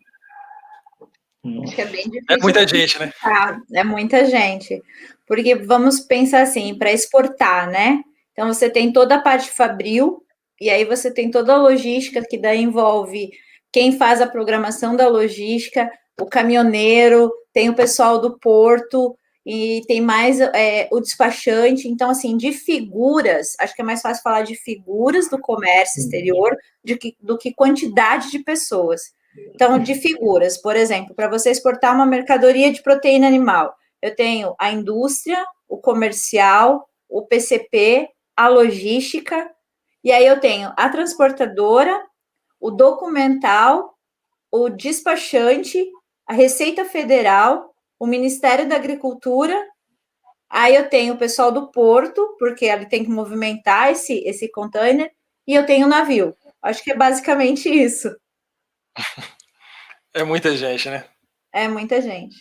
Acho que é bem difícil. É muita gente, né? É muita gente. Porque vamos pensar assim, para exportar, né? Então você tem toda a parte fabril, e aí você tem toda a logística que daí envolve quem faz a programação da logística, o caminhoneiro, tem o pessoal do porto, e tem mais o despachante. Então, assim, de figuras, acho que é mais fácil falar de figuras do comércio exterior do que quantidade de pessoas. Então, de figuras, por exemplo, para você exportar uma mercadoria de proteína animal, eu tenho a indústria, o comercial, o PCP, a logística, e aí eu tenho a transportadora, o documental, o despachante, a Receita Federal, o Ministério da Agricultura, aí eu tenho o pessoal do porto, porque ele tem que movimentar esse container, e eu tenho o navio. Acho que é basicamente isso. É muita gente, né? É muita gente.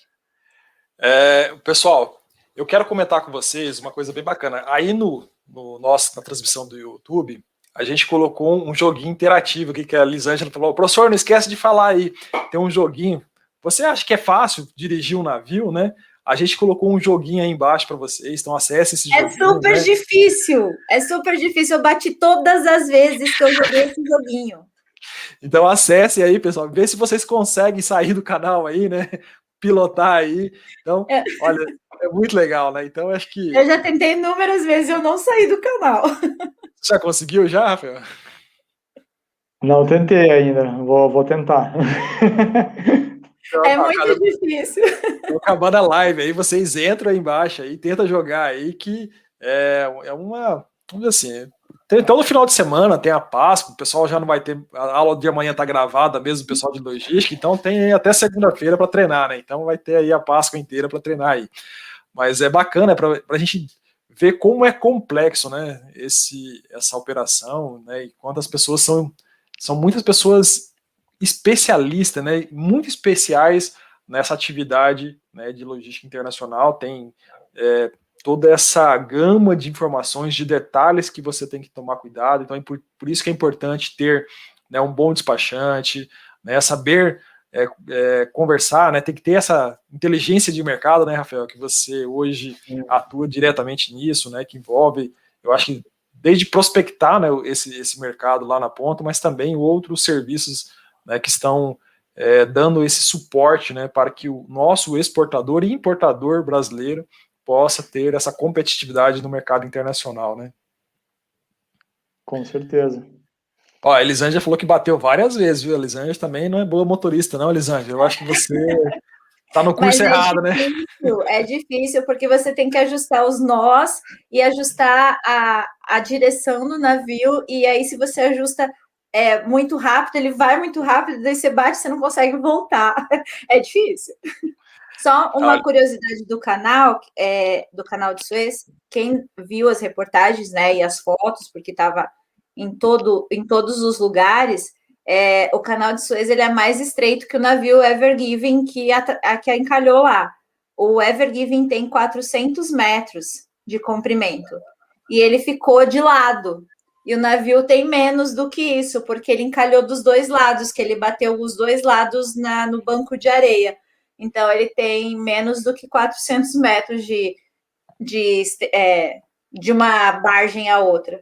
Pessoal, eu quero comentar com vocês uma coisa bem bacana. Aí na transmissão do YouTube, a gente colocou um joguinho interativo aqui, que a Lisângela falou: professor, não esquece de falar aí, tem um joguinho. Você acha que é fácil dirigir um navio, né? A gente colocou um joguinho aí embaixo para vocês, então acesse esse joguinho. É super difícil, é super difícil. Eu bati todas as vezes que eu joguei esse joguinho. Então acesse aí, pessoal, vê se vocês conseguem sair do canal aí, né? Pilotar aí. Então, olha, é muito legal, né? Então, acho que... Eu já tentei inúmeras vezes e eu não saí do canal. Você já conseguiu já, Rafael? Não tentei ainda, vou tentar. Então, é muito difícil. Tô acabando a live aí, vocês entram aí embaixo aí, tenta jogar aí, que é uma... Vamos dizer assim... Então, no final de semana tem a Páscoa, o pessoal já não vai ter... A aula de amanhã tá gravada mesmo, o pessoal de logística, então tem até segunda-feira para treinar, né? Então vai ter aí a Páscoa inteira para treinar aí. Mas é bacana para a gente ver como é complexo, né? Essa operação, né? E quantas pessoas são muitas pessoas especialistas, né? Muito especiais nessa atividade, né, de logística internacional. Tem toda essa gama de informações, de detalhes que você tem que tomar cuidado. Então, por isso que é importante ter, né, um bom despachante, né, saber conversar, né, tem que ter essa inteligência de mercado, né, Rafael, que você hoje atua diretamente nisso, né, que envolve, eu acho que desde prospectar, né, esse mercado lá na ponta, mas também outros serviços, né, que estão dando esse suporte, né, para que o nosso exportador e importador brasileiro possa ter essa competitividade no mercado internacional, né? Com certeza. Ó, a Elisângela falou que bateu várias vezes, viu? A Elisângela também não é boa motorista, não, Elisângela. Eu acho que você tá no curso errado, né? É difícil, porque você tem que ajustar os nós e ajustar a direção do navio, e aí se você ajusta muito rápido, ele vai muito rápido, daí você bate, você não consegue voltar. É difícil. Só uma curiosidade do canal de Suez, quem viu as reportagens, né, e as fotos, porque estava em todos os lugares, o canal de Suez ele é mais estreito que o navio Ever Given que encalhou lá. O Ever Given tem 400 metros de comprimento e ele ficou de lado. E o navio tem menos do que isso, porque ele encalhou dos dois lados, que ele bateu os dois lados no banco de areia. Então, ele tem menos do que 400 metros de de uma bargem a outra.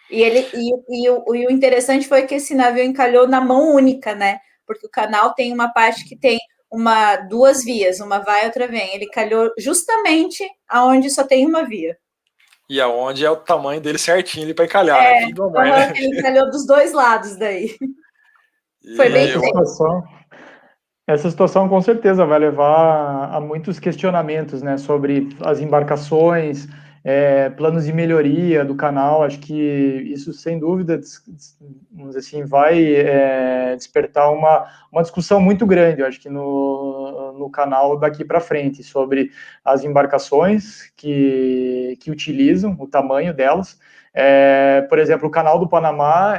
E o interessante foi que esse navio encalhou na mão única, né? Porque o canal tem uma parte que tem duas vias, uma vai e outra vem. Ele calhou justamente aonde só tem uma via. E aonde é o tamanho dele certinho para encalhar, né? Filho da mãe, né? Ele encalhou dos dois lados daí. Foi bem Essa situação com certeza vai levar a muitos questionamentos, né, sobre as embarcações, planos de melhoria do canal. Acho que isso, sem dúvida, vamos dizer assim, vai despertar uma discussão muito grande, eu acho que no canal daqui para frente, sobre as embarcações que utilizam, o tamanho delas. Por exemplo, o canal do Panamá,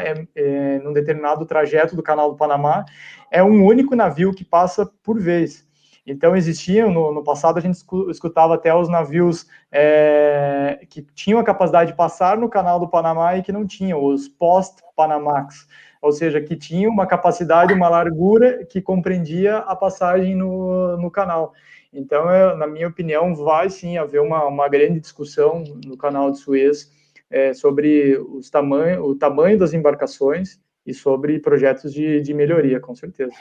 num determinado trajeto do canal do Panamá, é um único navio que passa por vez. Então, existiam, no passado, a gente escutava até os navios que tinham a capacidade de passar no canal do Panamá e que não tinham, os post-Panamax, ou seja, que tinham uma capacidade, uma largura que compreendia a passagem no canal. Então, na minha opinião, vai sim haver uma grande discussão no canal de Suez sobre o tamanho das embarcações e sobre projetos de melhoria, com certeza.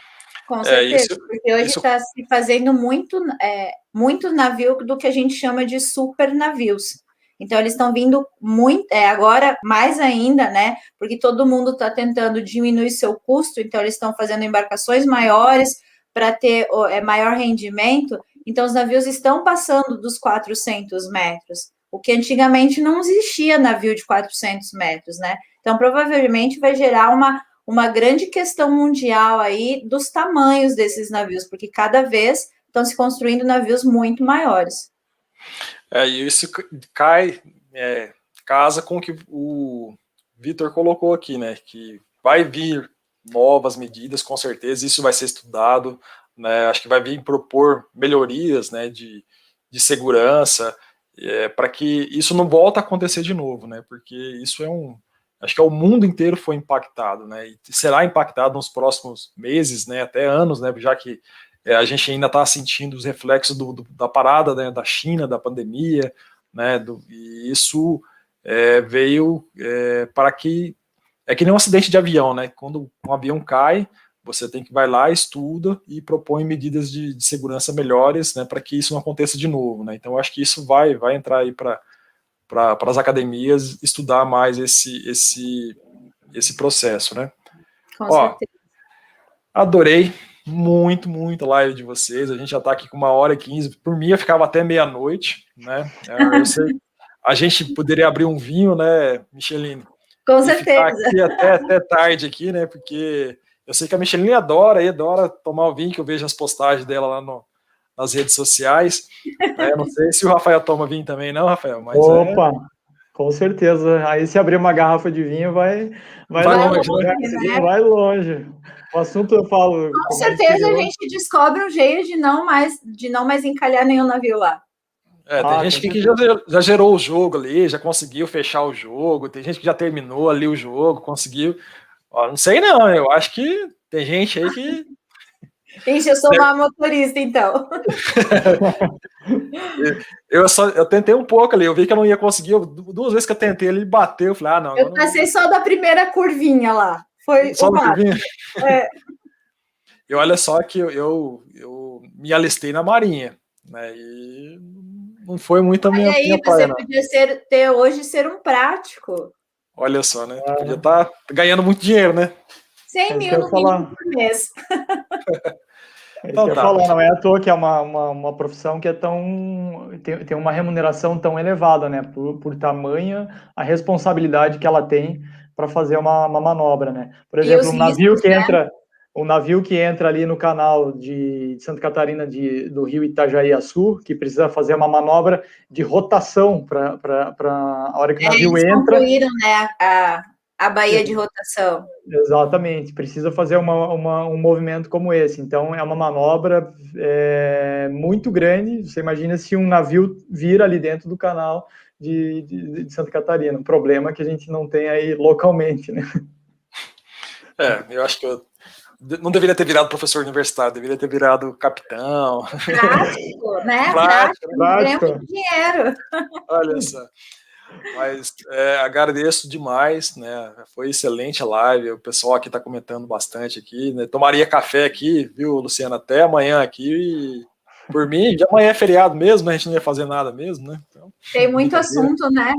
Com certeza, porque hoje está se fazendo muito navio do que a gente chama de super navios. Então, eles estão vindo muito, agora mais ainda, né? Porque todo mundo está tentando diminuir seu custo, então eles estão fazendo embarcações maiores para ter maior rendimento. Então, os navios estão passando dos 400 metros, o que antigamente não existia navio de 400 metros, né? Então, provavelmente vai gerar uma grande questão mundial aí dos tamanhos desses navios, porque cada vez estão se construindo navios muito maiores. E isso casa com o que o Vitor colocou aqui, né? Que vai vir novas medidas, com certeza, isso vai ser estudado, né? Acho que vai vir propor melhorias, né, de segurança, para que isso não volte a acontecer de novo, né? Porque isso acho que o mundo inteiro foi impactado, né? E será impactado nos próximos meses, né? Até anos, né? Já que a gente ainda está sentindo os reflexos da parada, né? Da China, da pandemia, né? E isso veio para que nem um acidente de avião, né? Quando um avião cai, você vai lá, estuda e propõe medidas de segurança melhores, né? Para que isso não aconteça de novo, né? Então, eu acho que isso vai entrar aí para as academias estudar mais esse processo, né? Com certeza. Adorei muito a live de vocês. A gente já está aqui com 1h15. Por mim, eu ficava até meia-noite, né? Eu sei, a gente poderia abrir um vinho, né, Micheline? Com certeza. Ficar aqui até tarde aqui, né? Porque eu sei que a Micheline adora tomar o vinho, que eu vejo as postagens dela lá nas redes sociais. Eu não sei se o Rafael toma vinho também, não, Rafael? Mas opa, com certeza. Aí, se abrir uma garrafa de vinho, vai longe, né? Vai longe. O assunto eu falo. Com certeza a gente descobre um jeito de não mais encalhar nenhum navio lá. Tem gente que já gerou o jogo ali, já conseguiu fechar o jogo, tem gente que já terminou ali o jogo, conseguiu. Não sei não, eu acho que tem gente aí que... Ixi, eu sou uma motorista, então. eu tentei um pouco ali, eu vi que eu não ia conseguir, 2 vezes que eu tentei, ele bateu, eu falei, não. Eu passei só da primeira curvinha lá. Foi só da curvinha? E olha só que eu me alistei na Marinha, né, e não foi muito a minha praia, você podia hoje ser um prático. Olha só, né, podia estar ganhando muito dinheiro, né? 100 mil no mínimo por mês. Então, não é à toa que é uma profissão que tem uma remuneração tão elevada, né? Por tamanha a responsabilidade que ela tem para fazer uma manobra, né? Por exemplo, um navio que entra ali no canal de Santa Catarina do Rio Itajaí-Açu, que precisa fazer uma manobra de rotação para a hora que o navio entra. Concluíram, né, a baía de rotação. Exatamente, precisa fazer um movimento como esse. Então, é uma manobra muito grande. Você imagina se um navio vira ali dentro do canal de Santa Catarina. Um problema que a gente não tem aí localmente, né? Eu acho que eu não deveria ter virado professor universitário, deveria ter virado capitão. Prático, né? Prático. Ganha muito dinheiro. Olha só. Mas agradeço demais, né? Foi excelente a live. O pessoal aqui está comentando bastante aqui, né? Tomaria café aqui, viu, Luciano? Até amanhã aqui. E, por mim, de amanhã é feriado mesmo, a gente não ia fazer nada mesmo, né? Então, Tem muito assunto, né?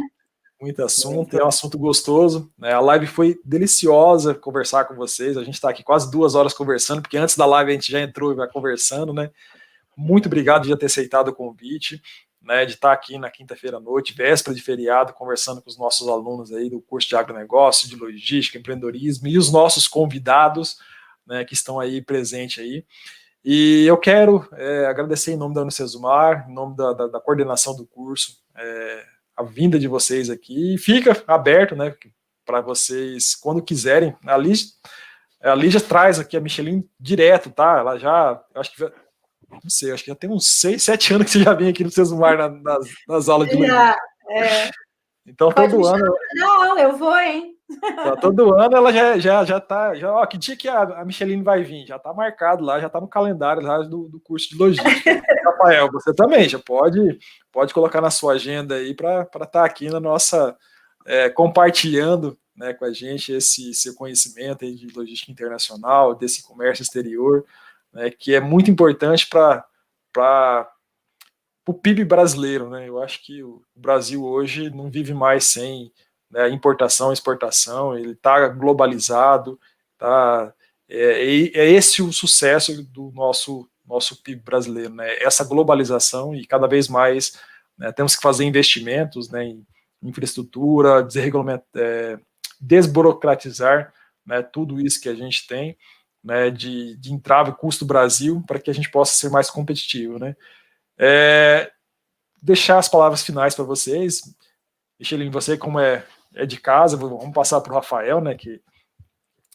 Muito assunto, é um assunto gostoso, né? A live foi deliciosa conversar com vocês. A gente está aqui quase 2 horas conversando, porque antes da live a gente já entrou e vai conversando, né? Muito obrigado de ter aceitado o convite, né? De estar aqui na quinta-feira à noite, véspera de feriado, conversando com os nossos alunos aí do curso de agronegócio, de logística, empreendedorismo e os nossos convidados, né? Que estão aí presentes aí. E eu quero agradecer em nome da Unicesumar, em nome da coordenação do curso, a vinda de vocês aqui. E fica aberto, né, para vocês, quando quiserem. A Lígia traz aqui a Micheline direto, tá? Ela já, acho que, não sei, acho que já tem uns 6, 7 anos que você já vem aqui no Unicesumar nas aulas de logística. Então, todo ano... Não, eu vou, hein? Então, todo ano ela já tá. Ó, que dia que a Micheline vai vir? Já tá marcado lá, já tá no calendário lá do curso de logística. Rafael, você também já pode colocar na sua agenda aí para estar aqui na nossa compartilhando, né, com a gente esse seu conhecimento aí de logística internacional, desse comércio exterior, né, que é muito importante para o PIB brasileiro, né? Eu acho que o Brasil hoje não vive mais sem, né, importação, exportação, ele está globalizado, tá? É esse o sucesso do nosso PIB brasileiro, né? Essa globalização e cada vez mais, né, temos que fazer investimentos, né, em infraestrutura, desburocratizar, né, tudo isso que a gente tem, né, de entrave custo Brasil para que a gente possa ser mais competitivo, né? Deixar as palavras finais para vocês. Micheline, você como é de casa, vamos passar para o Rafael, né, que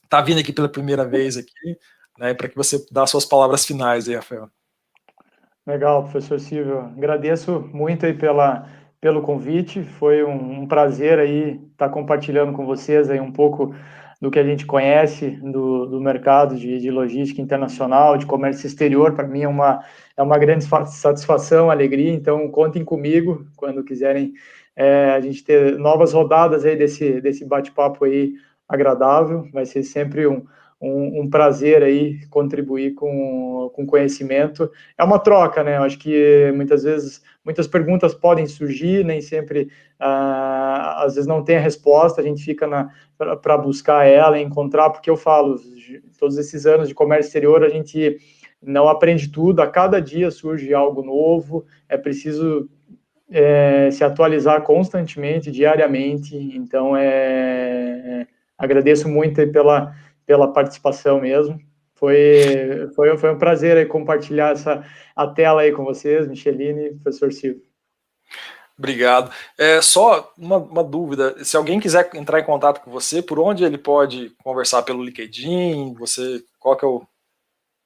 está vindo aqui pela primeira vez aqui, né, para que você dê as suas palavras finais aí, Rafael. Legal, professor Silvio. Agradeço muito aí pelo convite. Foi um prazer aí estar compartilhando com vocês aí um pouco do que a gente conhece do mercado de logística internacional, de comércio exterior. Para mim é uma grande satisfação, alegria. Então, contem comigo quando quiserem a gente ter novas rodadas aí desse bate-papo aí agradável. Vai ser sempre um prazer aí contribuir com conhecimento. É uma troca, né? Eu acho que muitas vezes muitas perguntas podem surgir, nem sempre às vezes não tem a resposta, a gente fica para buscar ela, encontrar, porque eu falo, todos esses anos de comércio exterior, a gente não aprende tudo, a cada dia surge algo novo, é preciso se atualizar constantemente, diariamente, então agradeço muito aí pela participação mesmo. Foi um prazer aí compartilhar a tela aí com vocês, Micheline e professor Silvio. Obrigado. Só uma dúvida, se alguém quiser entrar em contato com você, por onde ele pode conversar? Pelo LinkedIn? Qual que é o...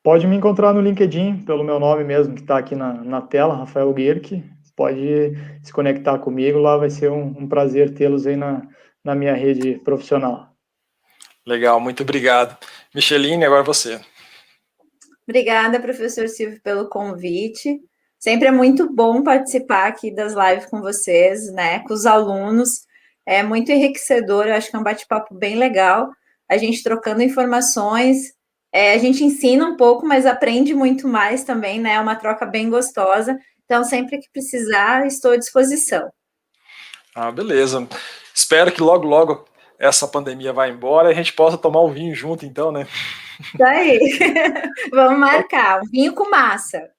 Pode me encontrar no LinkedIn, pelo meu nome mesmo, que está aqui na tela, Rafael Guerque. Pode se conectar comigo, lá vai ser um prazer tê-los aí na minha rede profissional. Legal, muito obrigado. Micheline, agora você. Obrigada, professor Silvio, pelo convite. Sempre é muito bom participar aqui das lives com vocês, né, com os alunos. É muito enriquecedor, eu acho que é um bate-papo bem legal. A gente trocando informações, a gente ensina um pouco, mas aprende muito mais também, né? É uma troca bem gostosa. Então, sempre que precisar, estou à disposição. Beleza. Espero que logo, logo essa pandemia vá embora e a gente possa tomar um vinho junto, então, né? Isso aí. Vamos marcar. Um vinho com massa.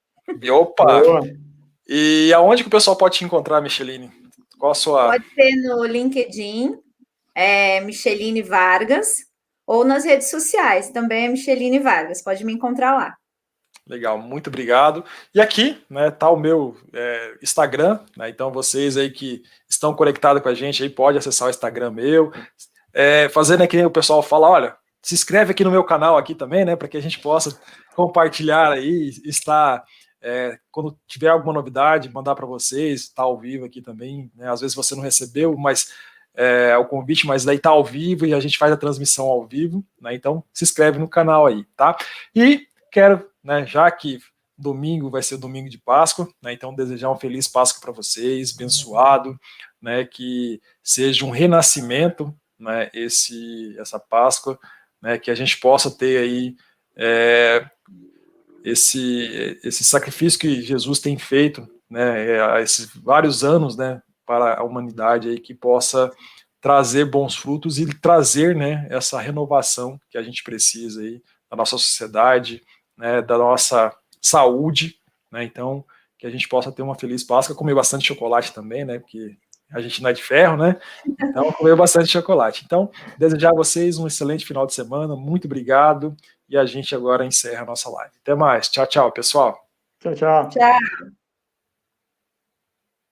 Opa! Boa. E aonde que o pessoal pode te encontrar, Micheline? Qual a sua... Pode ser no LinkedIn, Micheline Vargas, ou nas redes sociais, também é Micheline Vargas. Pode me encontrar lá. Legal, muito obrigado. E aqui, né, tá o meu Instagram, né, então vocês aí que estão conectados com a gente aí pode acessar o Instagram meu, fazendo aqui o pessoal fala, olha, se inscreve aqui no meu canal aqui também, né, para que a gente possa compartilhar aí, estar, quando tiver alguma novidade, mandar para vocês, estar ao vivo aqui também, né, às vezes você não recebeu, mas o convite, mas daí tá ao vivo e a gente faz a transmissão ao vivo, né, então se inscreve no canal aí, tá? E quero, né, já que domingo vai ser o domingo de Páscoa, né, então desejar um feliz Páscoa para vocês, abençoado, né, que seja um renascimento, né, essa Páscoa, né, que a gente possa ter aí esse sacrifício que Jesus tem feito, né, há esses vários anos, né, para a humanidade aí, que possa trazer bons frutos e trazer, né, essa renovação que a gente precisa aí da nossa sociedade, né, da nossa saúde, né, então que a gente possa ter uma feliz Páscoa, comer bastante chocolate também, né, porque a gente não é de ferro, né, então comer bastante chocolate. Então, desejar a vocês um excelente final de semana, muito obrigado, e a gente agora encerra a nossa live. Até mais, tchau, tchau, pessoal. Tchau, tchau. Tchau.